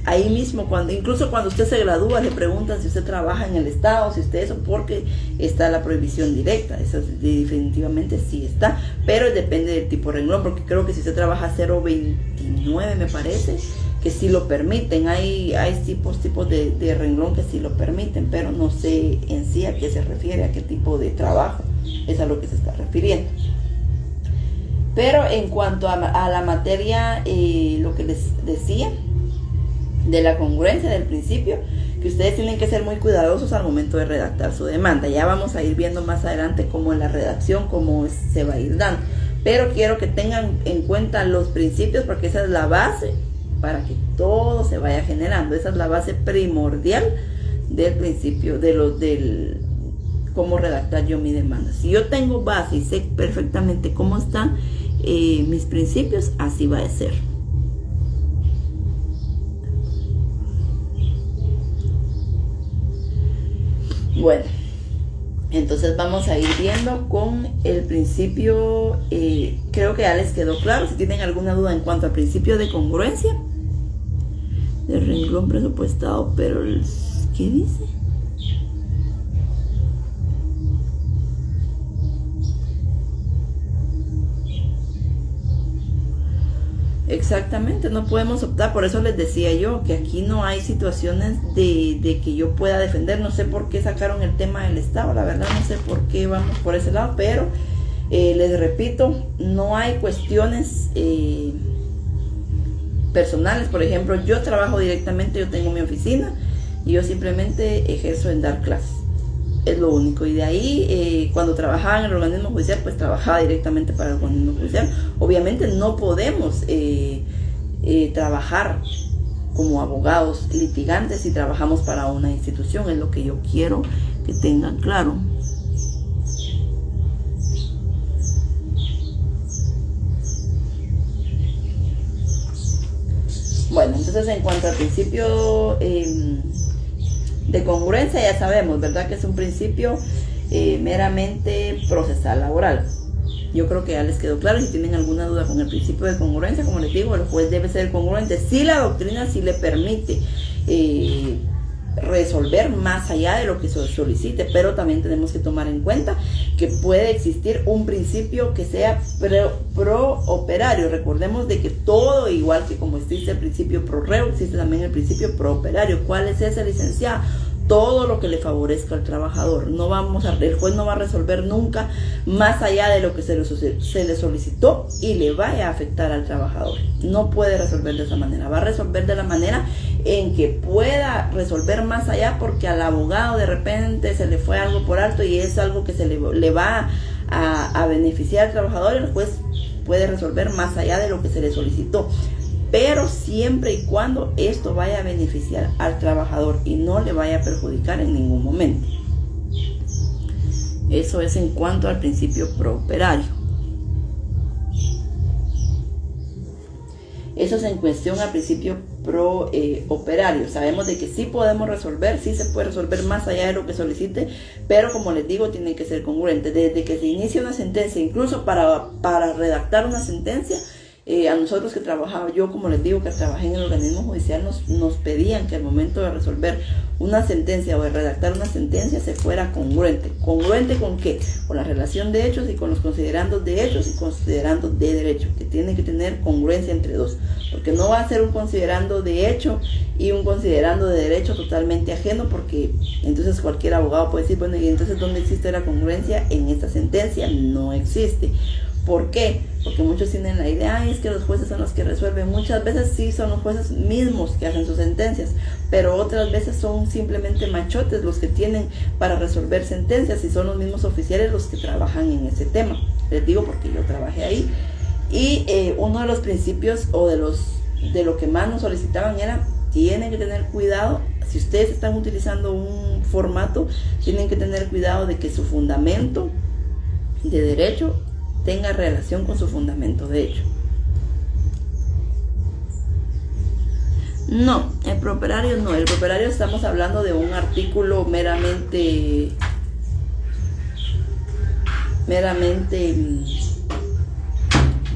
ahí mismo, incluso cuando usted se gradúa, le preguntan si usted trabaja en el Estado, si usted eso, porque está la prohibición directa. Eso definitivamente sí está, pero depende del tipo de renglón, porque creo que si usted trabaja 029, me parece, que sí lo permiten. Hay tipos de renglón que sí lo permiten, pero no sé en sí a qué se refiere, a qué tipo de trabajo es a lo que se está refiriendo. Pero en cuanto a la materia, lo que les decía, de la congruencia del principio, que ustedes tienen que ser muy cuidadosos al momento de redactar su demanda. Ya vamos a ir viendo más adelante cómo en la redacción, cómo se va a ir dando. Pero quiero que tengan en cuenta los principios, porque esa es la base para que todo se vaya generando. Esa es la base primordial del principio, del cómo redactar yo mi demanda. Si yo tengo base y sé perfectamente cómo están mis principios, así va a ser. Bueno, entonces vamos a ir viendo con el principio. Creo que ya les quedó claro. Si tienen alguna duda en cuanto al principio de congruencia del renglón presupuestado, pero ¿qué dice? Exactamente, no podemos optar. Por eso les decía yo que aquí no hay situaciones de que yo pueda defender. No sé por qué sacaron el tema del Estado, la verdad no sé por qué vamos por ese lado, pero les repito, no hay cuestiones personales. Por ejemplo, yo trabajo directamente, yo tengo mi oficina y yo simplemente ejerzo en dar clases. Es lo único. Y de ahí, cuando trabajaba en el organismo judicial, pues trabajaba directamente para el organismo judicial. Obviamente no podemos trabajar como abogados litigantes si trabajamos para una institución. Es lo que yo quiero que tengan claro. Bueno, entonces en cuanto al principio de congruencia, ya sabemos, ¿verdad? Que es un principio meramente procesal laboral. Yo creo que ya les quedó claro. Si tienen alguna duda con el principio de congruencia, como les digo, el juez debe ser congruente. Si la doctrina sí le permite resolver más allá de lo que se solicite, pero también tenemos que tomar en cuenta que puede existir un principio que sea pro-operario. Recordemos de que todo, igual que como existe el principio pro-reo, existe también el principio pro-operario. ¿Cuál es ese, licenciada? Todo lo que le favorezca al trabajador. El juez no va a resolver nunca más allá de lo que se le solicitó y le vaya a afectar al trabajador. No puede resolver de esa manera. Va a resolver de la manera en que pueda resolver más allá, porque al abogado de repente se le fue algo por alto y es algo que le va a beneficiar al trabajador. El juez puede resolver más allá de lo que se le solicitó, pero siempre y cuando esto vaya a beneficiar al trabajador y no le vaya a perjudicar en ningún momento. Eso es en cuanto al principio pro-operario. Eso es en cuestión al principio pro-operario. Sabemos de que sí podemos resolver, sí se puede resolver más allá de lo que solicite, pero como les digo, tiene que ser congruente. Desde que se inicia una sentencia, incluso para redactar una sentencia, a nosotros que trabajaba, yo como les digo que trabajé en el organismo judicial, nos pedían que al momento de resolver una sentencia o de redactar una sentencia se fuera congruente. ¿Congruente con qué? Con la relación de hechos y con los considerandos de hechos y considerandos de derecho, que tienen que tener congruencia entre dos, porque no va a ser un considerando de hecho y un considerando de derecho totalmente ajeno, porque entonces cualquier abogado puede decir, bueno, y entonces ¿dónde existe la congruencia? En esta sentencia no existe. ¿Por qué? Porque muchos tienen la idea, es que los jueces son los que resuelven. Muchas veces sí son los jueces mismos que hacen sus sentencias, pero otras veces son simplemente machotes los que tienen para resolver sentencias y son los mismos oficiales los que trabajan en ese tema. Les digo porque yo trabajé ahí y uno de los principios o de lo que más nos solicitaban era, tienen que tener cuidado, si ustedes están utilizando un formato, tienen que tener cuidado de que su fundamento de derecho tenga relación con su fundamento de hecho. No, el properario no. El properario estamos hablando de un artículo meramente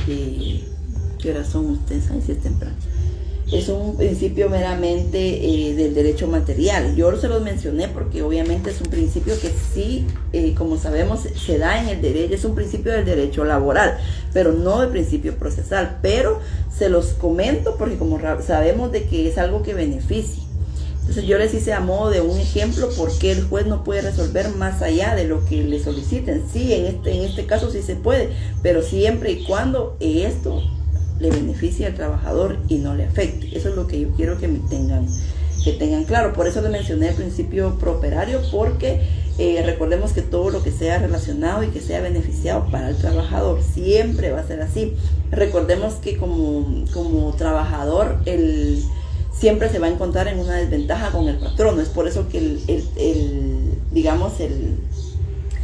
¿qué horas son ustedes? Ay, si es temprano. Es un principio meramente del derecho material. Yo se los mencioné porque obviamente es un principio que sí, como sabemos, se da en el derecho, es un principio del derecho laboral, pero no del principio procesal. Pero se los comento porque como sabemos de que es algo que beneficia. Entonces yo les hice a modo de un ejemplo por qué el juez no puede resolver más allá de lo que le soliciten. Sí, en este caso sí se puede, pero siempre y cuando esto le beneficie al trabajador y no le afecte. Eso es lo que yo quiero que tengan claro. Por eso les mencioné el principio properario, porque recordemos que todo lo que sea relacionado y que sea beneficiado para el trabajador siempre va a ser así. Recordemos que como trabajador siempre se va a encontrar en una desventaja con el patrono. Es por eso que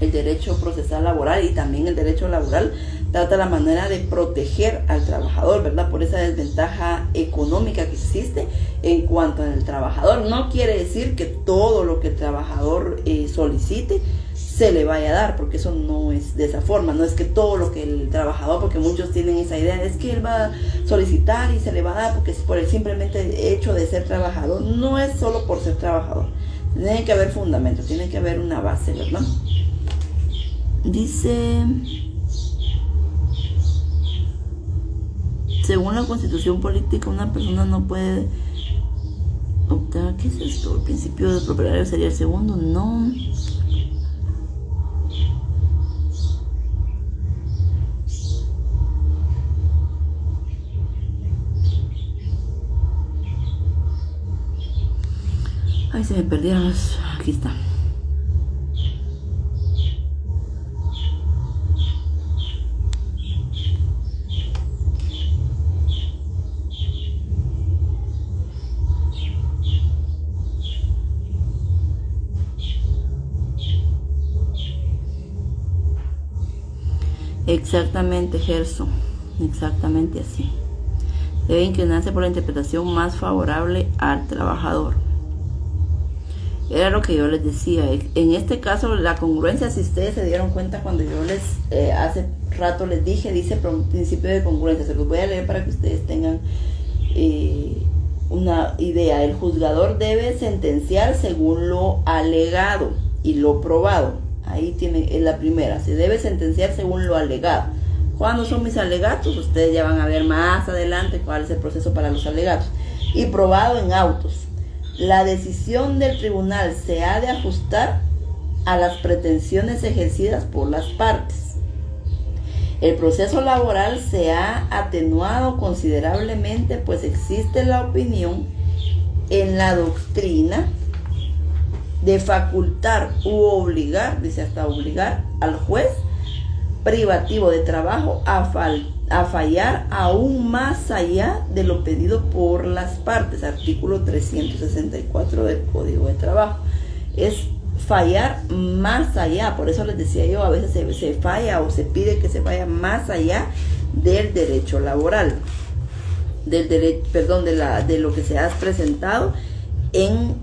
el derecho procesal laboral y también el derecho laboral trata la manera de proteger al trabajador, ¿verdad? Por esa desventaja económica que existe en cuanto al trabajador. No quiere decir que todo lo que el trabajador solicite se le vaya a dar, porque eso no es de esa forma. No es que todo lo que el trabajador, porque muchos tienen esa idea, es que él va a solicitar y se le va a dar porque es por el simplemente hecho de ser trabajador. No es solo por ser trabajador. Tiene que haber fundamento, tiene que haber una base, ¿verdad? Dice, según la Constitución política, una persona no puede optar. ¿Qué es esto? El principio del properario sería el segundo. No. Ay, se me perdieron los. Aquí está. Exactamente, Gerson, exactamente así. Debe inclinarse por la interpretación más favorable al trabajador. Era lo que yo les decía. En este caso, la congruencia, si ustedes se dieron cuenta cuando yo les hace rato les dije, dice principio de congruencia. Se los voy a leer para que ustedes tengan una idea. El juzgador debe sentenciar según lo alegado y lo probado. Ahí tiene la primera. Se debe sentenciar según lo alegado. ¿Cuándo son mis alegatos? Ustedes ya van a ver más adelante cuál es el proceso para los alegatos. Y probado en autos. La decisión del tribunal se ha de ajustar a las pretensiones ejercidas por las partes. El proceso laboral se ha atenuado considerablemente, pues existe la opinión en la doctrina de facultar u obligar, dice hasta obligar, al juez privativo de trabajo a fallar aún más allá de lo pedido por las partes. Artículo 364 del Código de Trabajo. Es fallar más allá. Por eso les decía yo, a veces se falla o se pide que se vaya más allá del derecho laboral, del derecho, perdón, de lo que se ha presentado en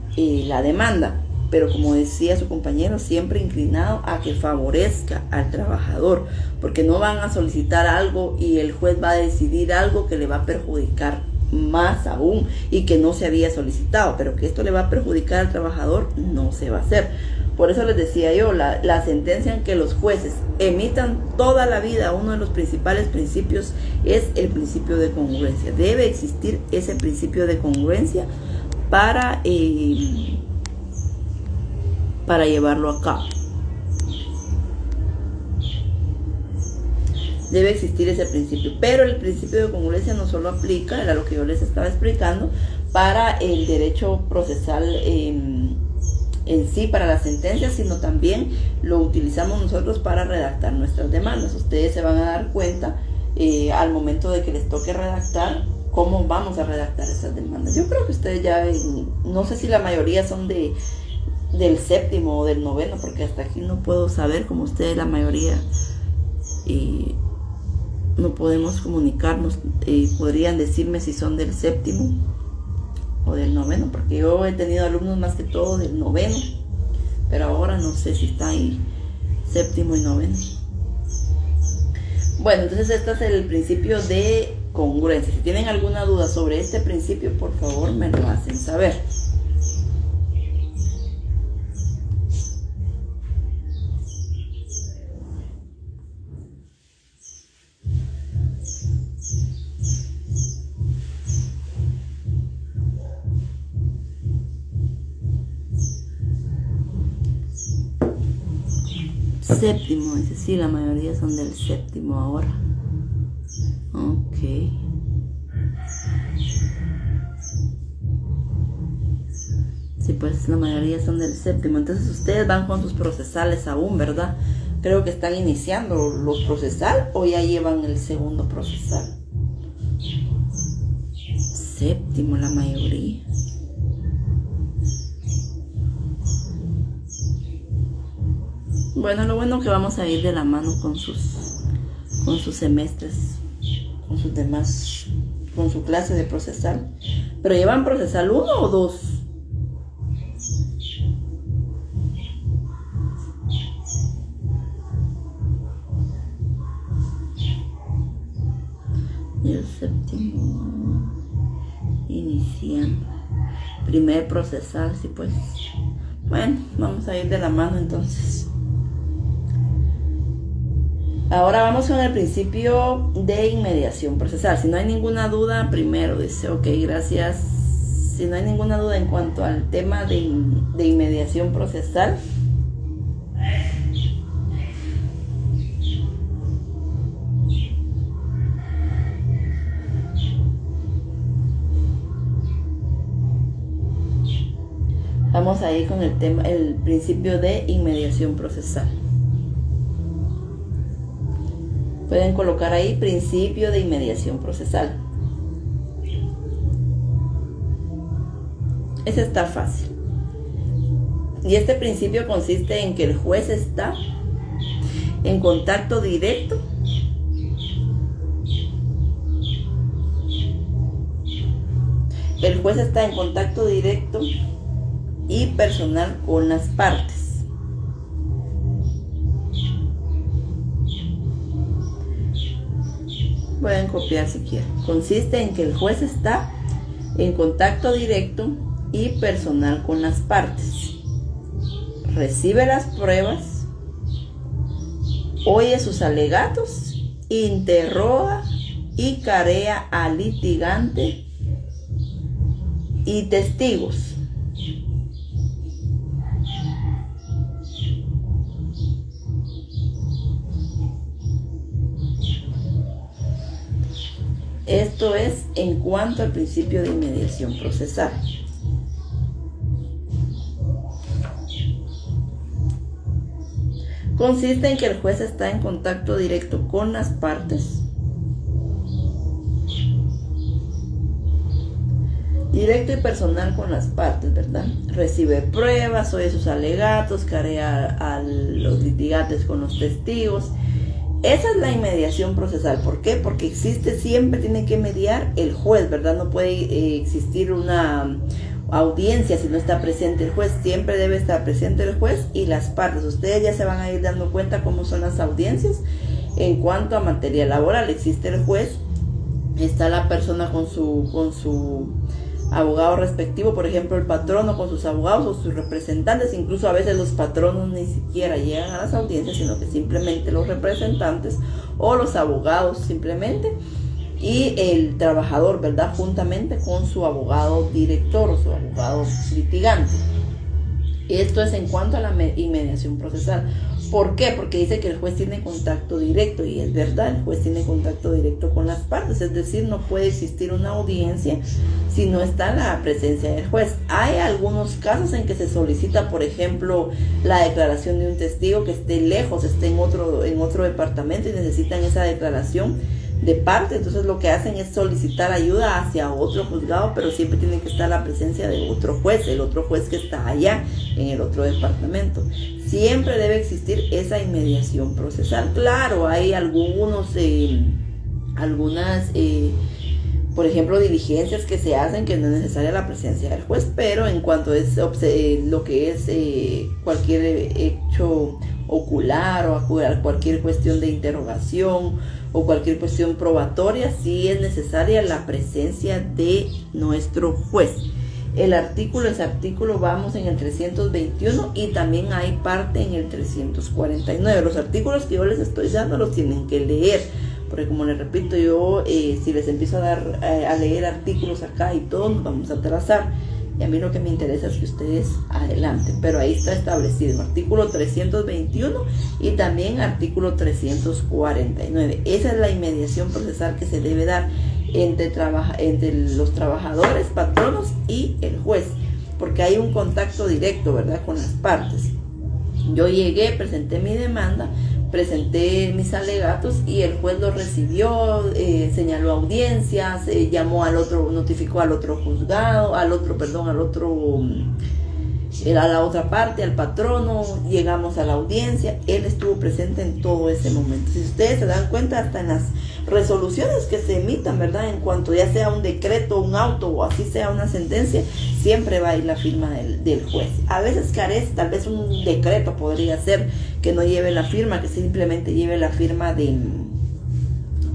la demanda. Pero como decía su compañero, siempre inclinado a que favorezca al trabajador, porque no van a solicitar algo y el juez va a decidir algo que le va a perjudicar más aún y que no se había solicitado, pero que esto le va a perjudicar al trabajador, no se va a hacer. Por eso les decía yo, la sentencia en que los jueces emitan toda la vida, uno de los principales principios es el principio de congruencia. Debe existir ese principio de congruencia para llevarlo a cabo. Debe existir ese principio, pero el principio de congruencia no solo aplica, era lo que yo les estaba explicando, para el derecho procesal en sí, para las sentencias, sino también lo utilizamos nosotros para redactar nuestras demandas. Ustedes se van a dar cuenta al momento de que les toque redactar, cómo vamos a redactar esas demandas. Yo creo que ustedes ya, no sé si la mayoría son del séptimo o del noveno, porque hasta aquí no puedo saber, como ustedes la mayoría no podemos comunicarnos. Podrían decirme si son del séptimo o del noveno, porque yo he tenido alumnos más que todo del noveno, pero ahora no sé si está ahí séptimo y noveno. Bueno, entonces este es el principio de congruencia. Si tienen alguna duda sobre este principio, por favor me lo hacen saber. Séptimo, dice, sí, la mayoría son del séptimo ahora. Ok. Sí, pues la mayoría son del séptimo. Entonces ustedes van con sus procesales aún, ¿verdad? Creo que están iniciando los procesal o ya llevan el segundo procesal. Séptimo, la mayoría. Bueno, lo bueno es que vamos a ir de la mano con sus semestres, con sus demás, con su clase de procesal. ¿Pero llevan procesal 1 o 2? Y el séptimo iniciando. Primer procesal, sí, pues. Bueno, vamos a ir de la mano entonces. Ahora vamos con el principio de inmediación procesal. Si no hay ninguna duda, primero dice, ok, gracias. Si no hay ninguna duda en cuanto al tema de inmediación procesal, vamos a ir con el tema, el principio de inmediación procesal. Pueden colocar ahí principio de inmediación procesal. Ese está fácil. Y este principio consiste en que el juez está en contacto directo el juez está en contacto directo y personal con las partes. Pueden copiar si quieren. Consiste en que el juez está en contacto directo y personal con las partes. Recibe las pruebas, oye sus alegatos, interroga y carea al litigante y testigos. Esto es en cuanto al principio de inmediación procesal. Consiste en que el juez está en contacto directo con las partes, directo y personal con las partes, ¿verdad? Recibe pruebas, oye sus alegatos, carea a los litigantes con los testigos. Esa es la inmediación procesal. ¿Por qué? Porque siempre tiene que mediar el juez, ¿verdad? No puede existir una audiencia si no está presente el juez. Siempre debe estar presente el juez y las partes. Ustedes ya se van a ir dando cuenta cómo son las audiencias. En cuanto a materia laboral, existe el juez, está la persona con su abogado respectivo, por ejemplo el patrono con sus abogados o sus representantes. Incluso a veces los patronos ni siquiera llegan a las audiencias, sino que simplemente los representantes o los abogados simplemente, y el trabajador, ¿verdad? Juntamente con su abogado director o su abogado litigante. Esto es en cuanto a la inmediación procesal. ¿Por qué? Porque dice que el juez tiene contacto directo, y es verdad, el juez tiene contacto directo con las partes, es decir, no puede existir una audiencia si no está la presencia del juez. Hay algunos casos en que se solicita, por ejemplo, la declaración de un testigo que esté lejos, esté en otro departamento y necesitan esa declaración de parte. Entonces lo que hacen es solicitar ayuda hacia otro juzgado, pero siempre tiene que estar la presencia de otro juez, el otro juez que está allá en el otro departamento. Siempre debe existir esa inmediación procesal. Claro, hay algunas por ejemplo, diligencias que se hacen que no es necesaria la presencia del juez, pero en cuanto es lo que es cualquier hecho ocular o cualquier cuestión de interrogación o cualquier cuestión probatoria, sí es necesaria la presencia de nuestro juez. Ese artículo vamos en el 321 y también hay parte en el 349. Los artículos que yo les estoy dando los tienen que leer, porque como les repito, yo si les empiezo a leer artículos acá y todo, nos vamos a atrasar. Y a mí lo que me interesa es que ustedes adelanten, pero ahí está establecido artículo 321 y también artículo 349. Esa es la inmediación procesal que se debe dar entre los trabajadores, patronos y el juez, porque hay un contacto directo, ¿verdad?, con las partes. Yo llegué, presenté mi demanda, presenté mis alegatos y el juez lo recibió, señaló audiencias, llamó al otro, notificó al otro juzgado, a la otra parte, al patrono, llegamos a la audiencia, él estuvo presente en todo ese momento. Si ustedes se dan cuenta, hasta en las resoluciones que se emitan, ¿verdad?, en cuanto ya sea un decreto, un auto o así sea una sentencia, siempre va a ir la firma del juez. A veces carece, tal vez un decreto podría ser que no lleve la firma, que simplemente lleve la firma de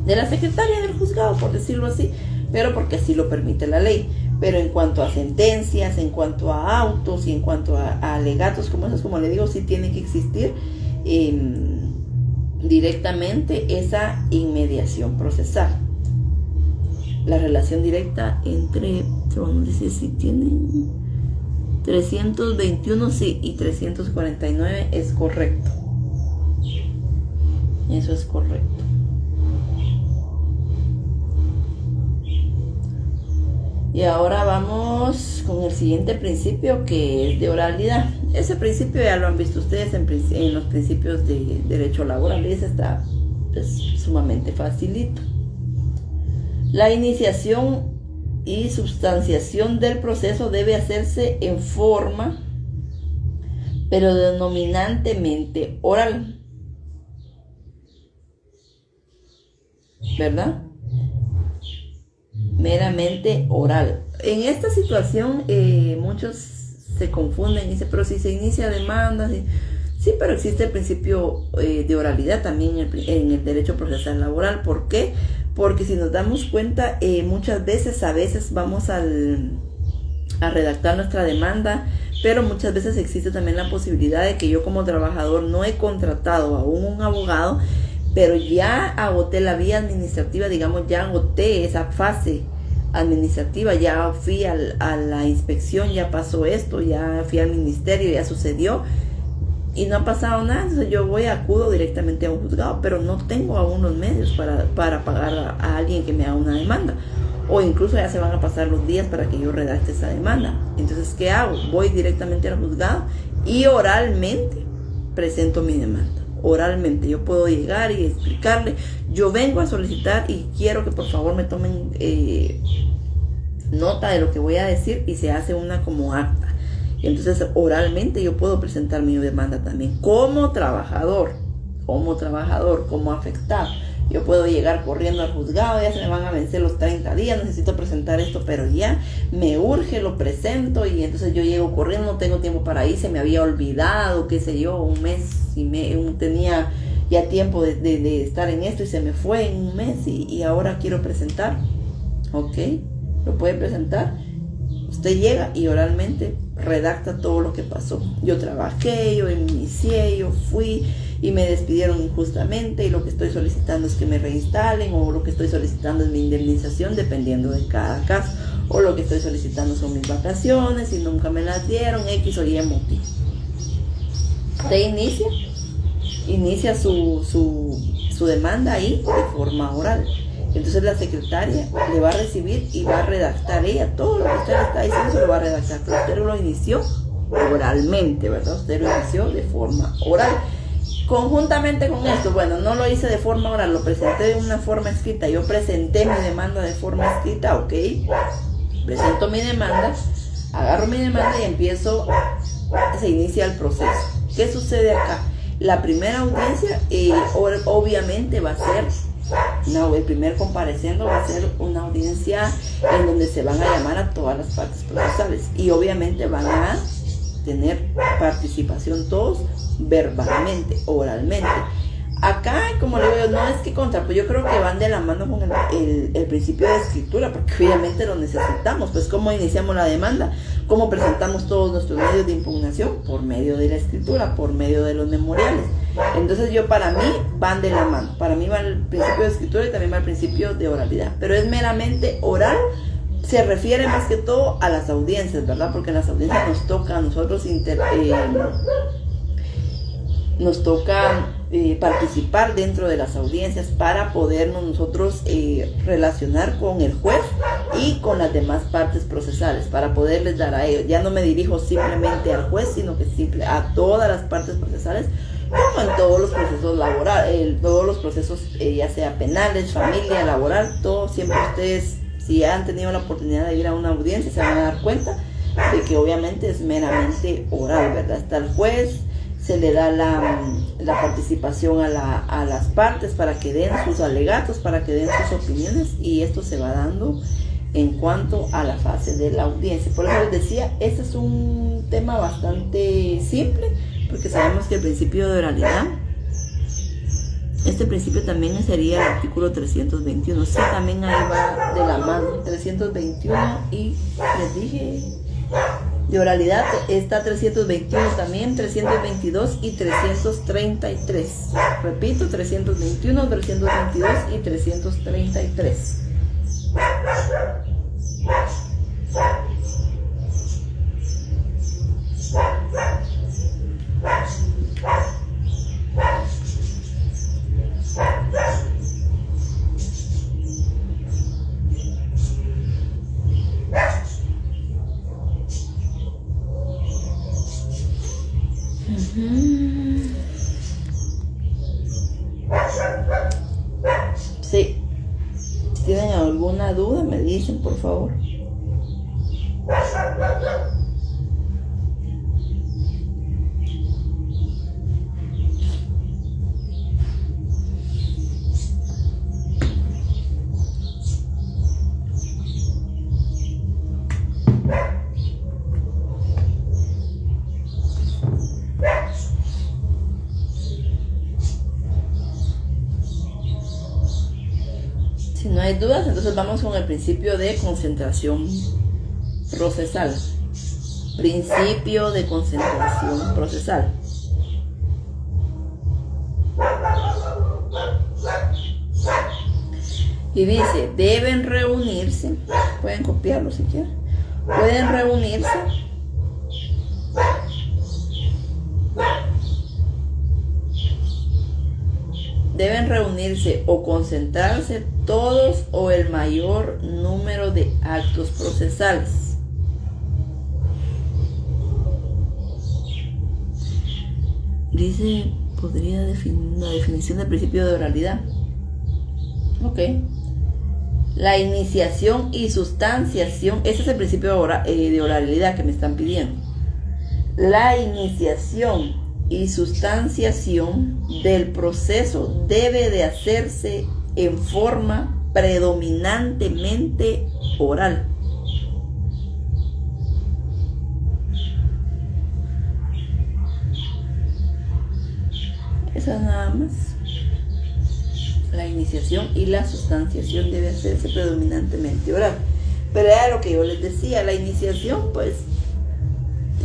la secretaria del juzgado, por decirlo así, pero porque así lo permite la ley. Pero en cuanto a sentencias, en cuanto a autos y en cuanto a alegatos como esos, como le digo, sí tiene que existir directamente esa inmediación procesal. La relación directa entre, vamos a decir, si tienen 321 sí y 349 es correcto. Eso es correcto. Y ahora vamos con el siguiente principio, que es de oralidad. Ese principio ya lo han visto ustedes en los principios de derecho laboral. Ese está sumamente facilito. La iniciación y substanciación del proceso debe hacerse en forma predominantemente oral, ¿verdad? meramente oral. En esta situación muchos se confunden y dicen, pero si se inicia demanda, sí, pero existe el principio de oralidad también en el derecho procesal laboral. ¿Por qué? Porque si nos damos cuenta, muchas veces, vamos a redactar nuestra demanda, pero muchas veces existe también la posibilidad de que yo como trabajador no he contratado aún un abogado, pero ya agoté la vía administrativa, digamos, ya agoté esa fase administrativa, ya fui a la inspección, ya pasó esto, ya fui al ministerio, ya sucedió y no ha pasado nada. Entonces yo acudo directamente a un juzgado, pero no tengo aún los medios para pagar a alguien que me haga una demanda, o incluso ya se van a pasar los días para que yo redacte esa demanda. Entonces, ¿qué hago? Voy directamente al juzgado y oralmente presento mi demanda. Oralmente yo puedo llegar y explicarle, yo vengo a solicitar y quiero que por favor me tomen nota de lo que voy a decir, y se hace una como acta. Entonces oralmente yo puedo presentar mi demanda también como trabajador, como afectado. Yo puedo llegar corriendo al juzgado, ya se me van a vencer los 30 días, necesito presentar esto, pero ya me urge, lo presento, y entonces yo llego corriendo, no tengo tiempo para ir, se me había olvidado, qué sé yo, un mes, tenía ya tiempo de estar en esto y se me fue en un mes y ahora quiero presentar. Ok, lo puede presentar. Usted llega y oralmente redacta todo lo que pasó. Yo trabajé, yo inicié, yo fui y me despidieron injustamente, y lo que estoy solicitando es que me reinstalen, o lo que estoy solicitando es mi indemnización, dependiendo de cada caso, o lo que estoy solicitando son mis vacaciones y nunca me las dieron, X o Y motivo. Usted inicia su demanda ahí de forma oral. Entonces la secretaria le va a recibir y va a redactar ella todo lo que usted le está diciendo, se lo va a redactar, pero usted lo inició oralmente, ¿verdad? Usted lo inició de forma oral. Conjuntamente con esto, bueno, no lo hice de forma oral, lo presenté de una forma escrita. Yo presenté mi demanda de forma escrita, ok. Presento mi demanda, agarro mi demanda y se inicia el proceso. ¿Qué sucede acá? La primera audiencia obviamente va a ser, el primer compareciendo va a ser una audiencia en donde se van a llamar a todas las partes procesales, y obviamente van a tener participación todos verbalmente, oralmente. Acá, como le digo yo, no es que pues yo creo que van de la mano con el principio de escritura, porque obviamente lo necesitamos. Pues cómo iniciamos la demanda, cómo presentamos todos nuestros medios de impugnación, por medio de la escritura, por medio de los memoriales. Entonces para mí van de la mano, para mí va el principio de escritura y también va el principio de oralidad, pero es meramente oral. Se refiere más que todo a las audiencias, ¿verdad? Porque en las audiencias nos toca a nosotros participar dentro de las audiencias para podernos nosotros relacionar con el juez y con las demás partes procesales, para poderles dar a ellos. Ya no me dirijo simplemente al juez, sino que a todas las partes procesales, como en todos los procesos laborales, todos los procesos ya sea penales, familia, laboral, todo. Siempre ustedes, si han tenido la oportunidad de ir a una audiencia, se van a dar cuenta de que obviamente es meramente oral, ¿verdad? Está el juez, se le da la participación a las partes para que den sus alegatos, para que den sus opiniones, y esto se va dando en cuanto a la fase de la audiencia. Por eso les decía, este es un tema bastante simple, porque sabemos que el principio de oralidad, este principio también sería el artículo 321. Sí, también ahí va de la mano. 321 y les dije, de oralidad está 321 también, 322 y 333. Repito, 321, 322 y 333. Sí. Si tienen alguna duda, me dicen, por favor. no hay dudas, entonces vamos con el principio de concentración procesal. Principio de concentración procesal. Y dice, deben reunirse, pueden copiarlo si quieren, pueden reunirse o concentrarse todos o el mayor número de actos procesales. Dice, podría definir la definición del principio de oralidad. Ok. La iniciación y sustanciación, ese es el principio de oralidad que me están pidiendo. La iniciación y sustanciación del proceso debe de hacerse en forma predominantemente oral. Eso es nada más. La iniciación y la sustanciación debe hacerse predominantemente oral. Pero era lo que yo les decía, la iniciación pues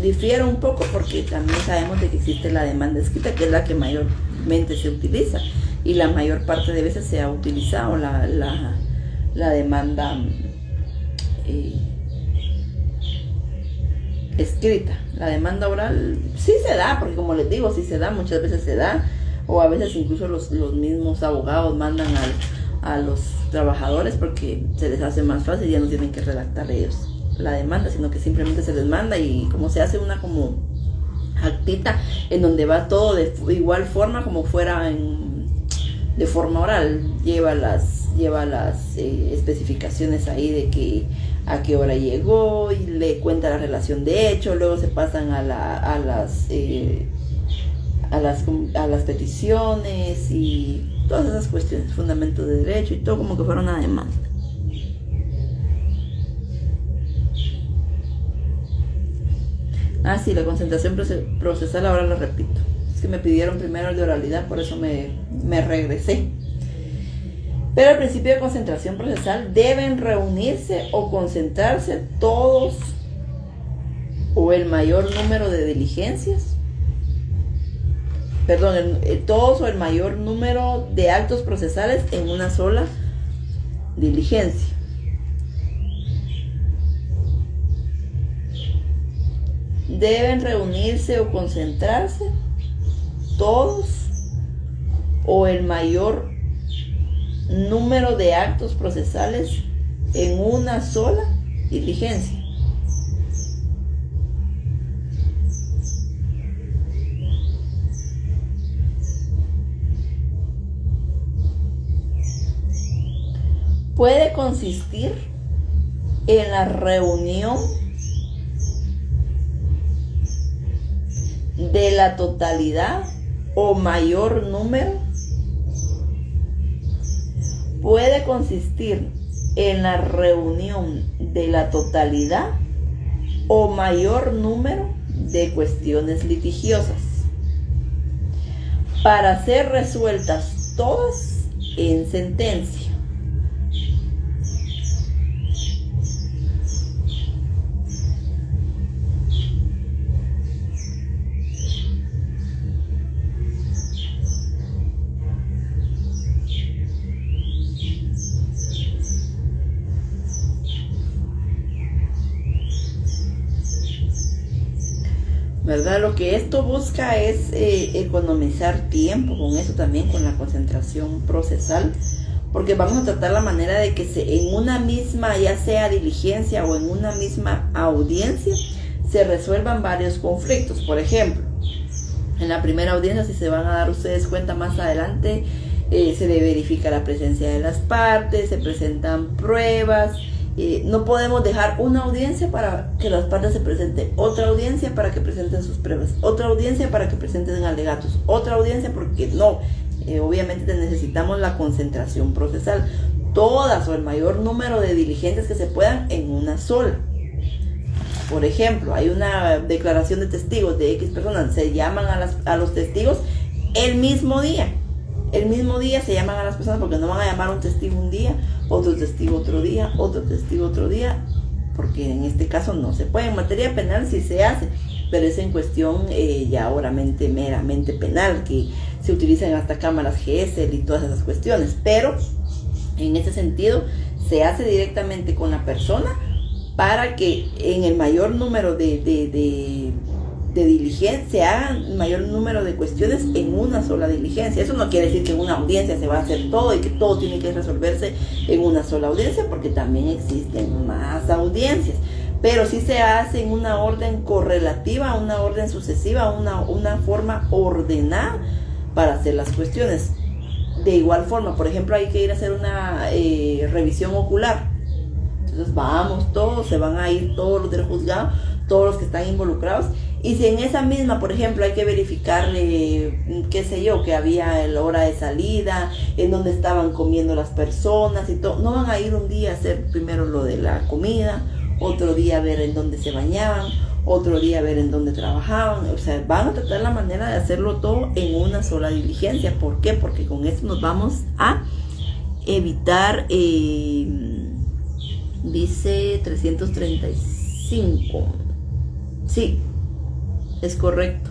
difiere un poco porque también sabemos de que existe la demanda escrita, que es la que mayormente se utiliza, y la mayor parte de veces se ha utilizado la demanda escrita. La demanda oral sí se da, porque como les digo, sí se da, muchas veces se da, o a veces incluso los mismos abogados mandan a los trabajadores porque se les hace más fácil y ya no tienen que redactar ellos la demanda, sino que simplemente se les manda y como se hace una como actita en donde va todo de igual forma como fuera de forma oral, lleva las especificaciones ahí de que a qué hora llegó y le cuenta la relación de hecho, luego se pasan a las peticiones y todas esas cuestiones, fundamentos de derecho y todo como que fuera una demanda. Ah, sí, la concentración procesal, ahora lo repito. Es que me pidieron primero el de oralidad, por eso me regresé. Pero al principio de concentración procesal deben reunirse o concentrarse todos o el mayor número de diligencias. Todos o el mayor número de actos procesales en una sola diligencia. Deben reunirse o concentrarse todos o el mayor número de actos procesales en una sola diligencia. Puede consistir en la reunión de la totalidad o mayor número. Puede consistir en la reunión de la totalidad o mayor número de cuestiones litigiosas para ser resueltas todas en sentencia. ¿Verdad? Lo que esto busca es economizar tiempo con eso también, con la concentración procesal, porque vamos a tratar la manera de que en una misma, ya sea diligencia o en una misma audiencia, se resuelvan varios conflictos. Por ejemplo, en la primera audiencia, si se van a dar ustedes cuenta más adelante, se le verifica la presencia de las partes, se presentan pruebas. No podemos dejar una audiencia para que las partes se presenten, otra audiencia para que presenten sus pruebas, otra audiencia para que presenten alegatos, otra audiencia porque no, obviamente necesitamos la concentración procesal, todas o el mayor número de diligencias que se puedan en una sola. Por ejemplo, hay una declaración de testigos de X personas, se llaman a los testigos el mismo día. el mismo día se llaman a las personas, porque no van a llamar a un testigo un día, otro testigo otro día, otro testigo otro día, porque en este caso no se puede. En materia penal sí se hace, pero es en cuestión ya meramente penal, que se utilizan hasta cámaras GS y todas esas cuestiones, pero en ese sentido se hace directamente con la persona para que en el mayor número de diligencia se hagan el mayor número de cuestiones en una sola diligencia. Eso no quiere decir que en una audiencia se va a hacer todo y que todo tiene que resolverse en una sola audiencia, porque también existen más audiencias, pero sí se hace en una orden correlativa, una orden sucesiva, una forma ordenada para hacer las cuestiones. De igual forma, por ejemplo, hay que ir a hacer una revisión ocular. Entonces vamos todos, se van a ir todos los del juzgado, todos los que están involucrados. Y si en esa misma, por ejemplo, hay que verificar, qué sé yo, que había la hora de salida, en dónde estaban comiendo las personas y todo, no van a ir un día a hacer primero lo de la comida, otro día a ver en dónde se bañaban, otro día a ver en dónde trabajaban. O sea, van a tratar la manera de hacerlo todo en una sola diligencia. ¿Por qué? Porque con esto nos vamos a evitar, dice 335. Sí, es correcto.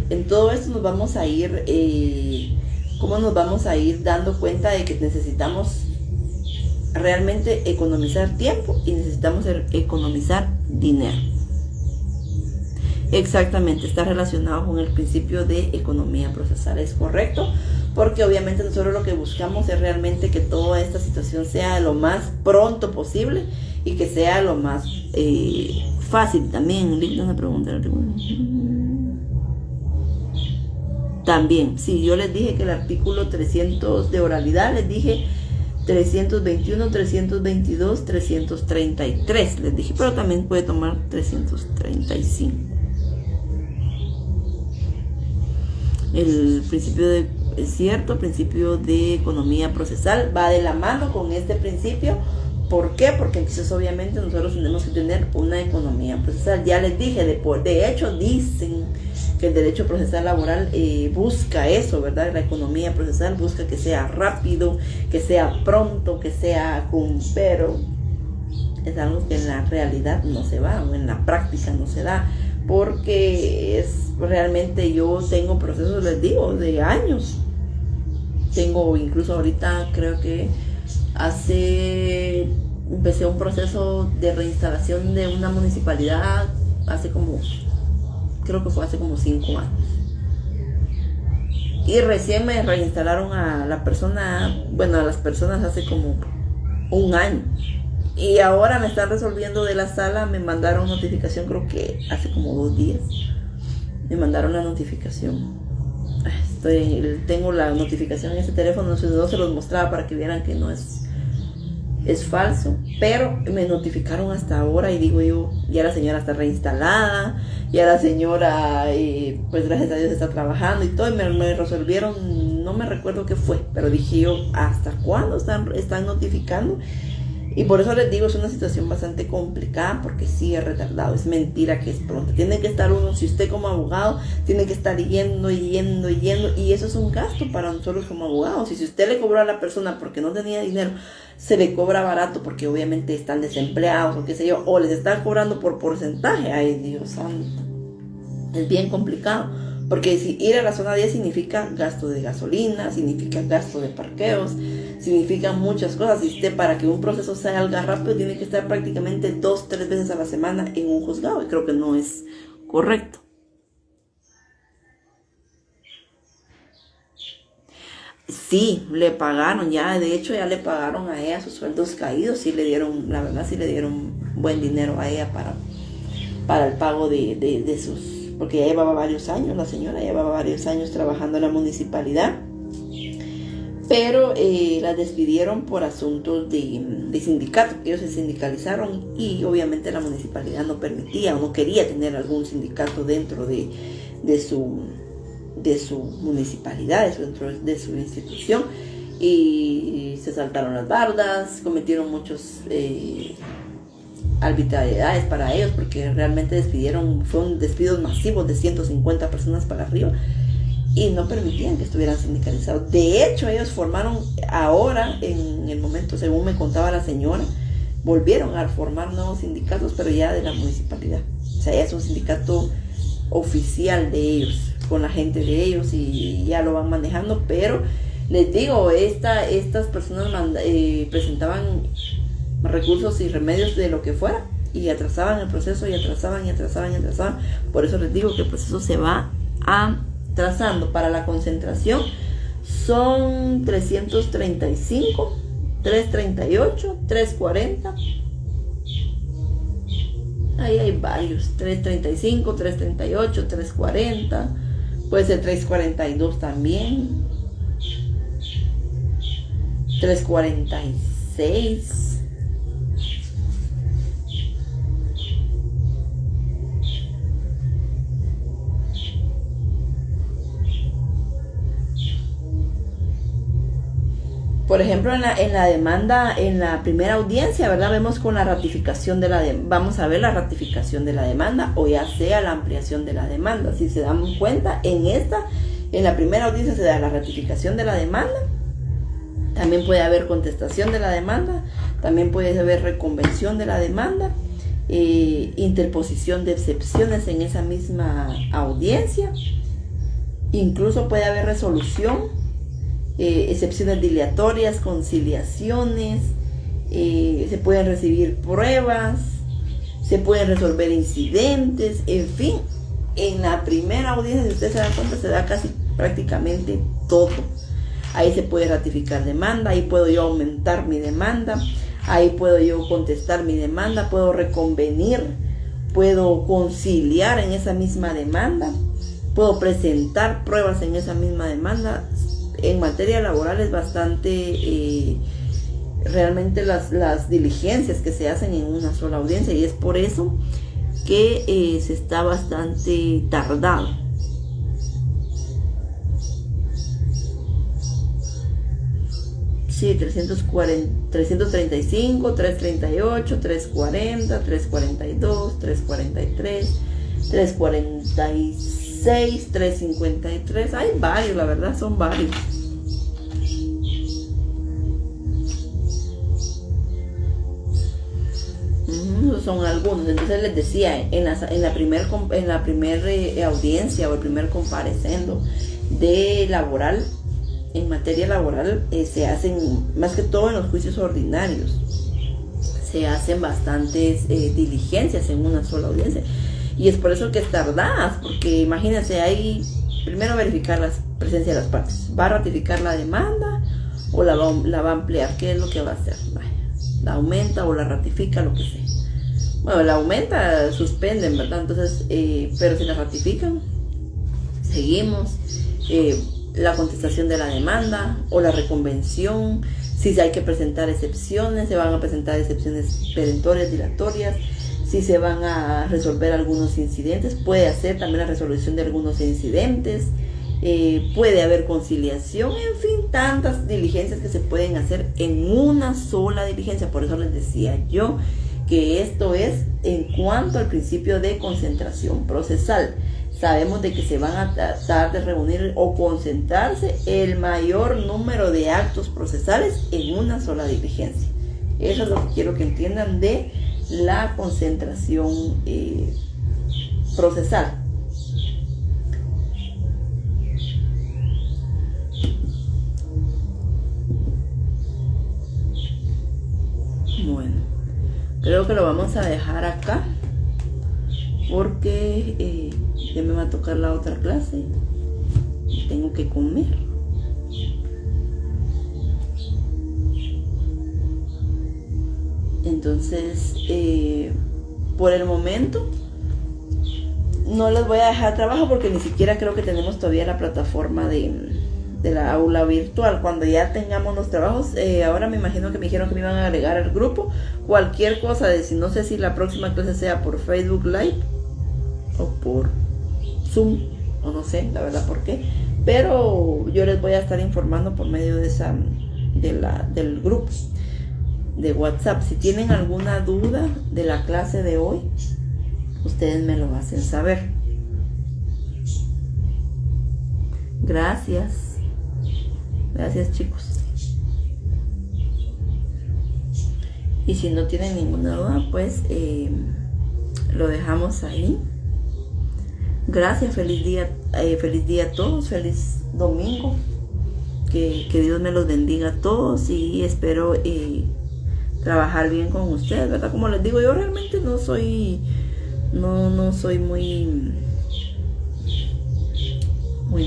En todo esto nos vamos a ir, ¿cómo nos vamos a ir dando cuenta de que necesitamos realmente economizar tiempo y necesitamos economizar dinero? Exactamente, está relacionado con el principio de economía procesal, es correcto, porque obviamente nosotros lo que buscamos es realmente que toda esta situación sea lo más pronto posible y que sea lo más fácil. También, una pregunta. También, sí, yo les dije que el artículo 300 de oralidad, les dije 321, 322, 333, les dije, pero también puede tomar 335. El principio es cierto, principio de economía procesal va de la mano con este principio. ¿Por qué? Porque entonces obviamente nosotros tenemos que tener una economía procesal. Ya les dije, de hecho dicen que el derecho procesal laboral busca eso, ¿verdad? La economía procesal busca que sea rápido, que sea pronto, que sea pero es algo que en la realidad no se va, o en la práctica no se da, porque es realmente, yo tengo procesos, les digo, de años. Tengo incluso ahorita, creo que empecé un proceso de reinstalación de una municipalidad creo que fue hace como 5 años. Y recién me reinstalaron a las personas hace como 1 año. Y ahora me están resolviendo de la sala, me mandaron notificación, creo que hace como 2 días. Me mandaron la notificación. Tengo la notificación en este teléfono, no se los mostraba para que vieran que no es falso, pero me notificaron hasta ahora y digo yo, ya la señora está reinstalada, ya la señora, pues gracias a Dios está trabajando y todo, y me resolvieron, no me recuerdo qué fue, pero dije yo, ¿hasta cuándo están notificando? Y por eso les digo, es una situación bastante complicada, porque sí es retardado, es mentira que es pronto. Tiene que estar uno, si usted como abogado, tiene que estar yendo, y eso es un gasto para nosotros como abogados. Y si usted le cobró a la persona porque no tenía dinero, se le cobra barato porque obviamente están desempleados o qué sé yo, o les están cobrando por porcentaje. Ay, Dios santo, es bien complicado. Porque si ir a la zona 10 significa gasto de gasolina, significa gasto de parqueos, significa muchas cosas. Y usted, para que un proceso salga rápido, tiene que estar prácticamente 2-3 veces a la semana en un juzgado. Y creo que no es correcto. Sí, le pagaron ya. De hecho, ya le pagaron a ella sus sueldos caídos. Sí le dieron, la verdad, sí le dieron buen dinero a ella para el pago de sus... Porque ya llevaba varios años, la señora llevaba varios años trabajando en la municipalidad, pero la despidieron por asuntos de sindicato, que ellos se sindicalizaron y obviamente la municipalidad no permitía o no quería tener algún sindicato dentro de su municipalidad, dentro de su institución, y se saltaron las bardas, cometieron muchos... arbitrariedades para ellos, porque realmente fueron despidos masivos de 150 personas para arriba, y no permitían que estuvieran sindicalizados. De hecho, ellos formaron ahora, en el momento, según me contaba la señora, volvieron a formar nuevos sindicatos, pero ya de la municipalidad. O sea, ya es un sindicato oficial de ellos, con la gente de ellos, y ya lo van manejando. Pero les digo, estas personas presentaban recursos y remedios de lo que fuera, y atrasaban el proceso, y atrasaban. Por eso les digo que el proceso se va atrasando. Para la concentración son 335, 338, 340. Ahí hay varios, 335, 338, 340, puede ser 342 también, 346. Por ejemplo, en la demanda, en la primera audiencia, ¿verdad? Vemos con la ratificación vamos a ver la ratificación de la demanda, o ya sea la ampliación de la demanda. Si se dan cuenta, en la primera audiencia se da la ratificación de la demanda. También puede haber contestación de la demanda, también puede haber reconvención de la demanda, interposición de excepciones en esa misma audiencia. Incluso puede haber resolución, excepciones dilatorias, conciliaciones, se pueden recibir pruebas, se pueden resolver incidentes, en fin. En la primera audiencia, si ustedes se dan cuenta, se da casi prácticamente todo. Ahí se puede ratificar demanda, ahí puedo yo aumentar mi demanda, ahí puedo yo contestar mi demanda, puedo reconvenir, puedo conciliar en esa misma demanda, puedo presentar pruebas en esa misma demanda. En materia laboral es bastante, realmente las diligencias que se hacen en una sola audiencia, y es por eso que se está bastante tardado. Sí, 335, 338, 340, 342, 343, 346, 353. Hay varios, la verdad, son varios. Esos son algunos. Entonces les decía, en la primer audiencia o el primer comparecendo de laboral, en materia laboral, se hacen, más que todo en los juicios ordinarios, se hacen bastantes diligencias en una sola audiencia. Y es por eso que es tardadas, porque imagínense, hay primero verificar la presencia de las partes. ¿Va a ratificar la demanda o la va a ampliar? ¿Qué es lo que va a hacer? La aumenta o la ratifica, lo que sea. Bueno, la aumenta, suspenden, ¿verdad? Entonces, pero si la ratifican, seguimos. La contestación de la demanda o la reconvención, si hay que presentar excepciones, se van a presentar excepciones perentorias, dilatorias, si se van a resolver algunos incidentes, puede hacer también la resolución de algunos incidentes, puede haber conciliación, en fin, tantas diligencias que se pueden hacer en una sola diligencia. Por eso les decía yo que esto es en cuanto al principio de concentración procesal. Sabemos de que se van a tratar de reunir o concentrarse el mayor número de actos procesales en una sola diligencia. Eso es lo que quiero que entiendan de la concentración procesal. Bueno, creo que lo vamos a dejar acá, porque ya me va a tocar la otra clase. Tengo que comer. Entonces, por el momento no les voy a dejar trabajo, porque ni siquiera creo que tenemos todavía la plataforma de la aula virtual. Cuando ya tengamos los trabajos, ahora me imagino que me dijeron que me iban a agregar al grupo. Cualquier cosa, no sé si la próxima clase sea por Facebook Live o por Zoom, o no sé la verdad por qué, pero yo les voy a estar informando por medio de del grupo de WhatsApp. Si tienen alguna duda de la clase de hoy, ustedes me lo hacen saber. Gracias. Gracias, chicos. Y si no tienen ninguna duda, pues lo dejamos ahí. Gracias, feliz día a todos, feliz domingo. Que Dios me los bendiga a todos y espero trabajar bien con ustedes, ¿verdad? Como les digo, yo realmente no soy muy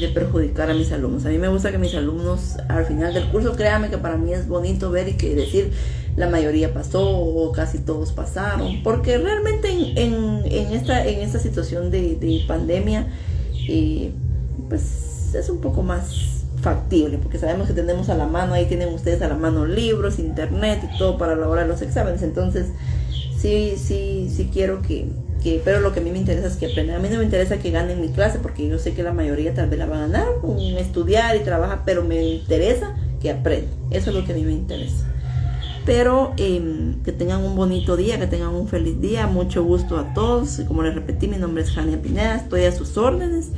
de perjudicar a mis alumnos. A mí me gusta que mis alumnos al final del curso, créanme que para mí es bonito ver y que decir la mayoría pasó o casi todos pasaron, porque realmente en esta situación de pandemia pues es un poco más factible, porque sabemos que tenemos a la mano, ahí tienen ustedes a la mano libros, internet y todo para elaborar los exámenes. Entonces sí quiero pero lo que a mí me interesa es que aprendan. A mí no me interesa que ganen mi clase, porque yo sé que la mayoría tal vez la van a ganar con estudiar y trabajar, pero me interesa que aprendan. Eso es lo que a mí me interesa. Pero que tengan un bonito día, que tengan un feliz día. Mucho gusto a todos. Como les repetí, mi nombre es Jania Pineda, estoy a sus órdenes.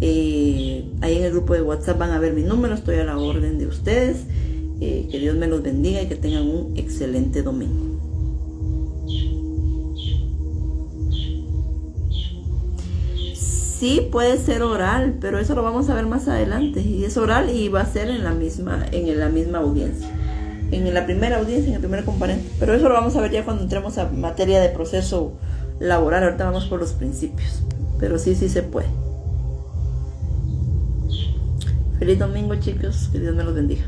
Ahí en el grupo de WhatsApp van a ver mi número, estoy a la orden de ustedes. Que Dios me los bendiga y que tengan un excelente domingo. Sí, puede ser oral, pero eso lo vamos a ver más adelante. Y es oral y va a ser en la misma audiencia. En la primera audiencia, en el primer componente. Pero eso lo vamos a ver ya cuando entremos a materia de proceso laboral. Ahorita vamos por los principios. Pero sí se puede. Feliz domingo, chicos. Que Dios me los bendiga.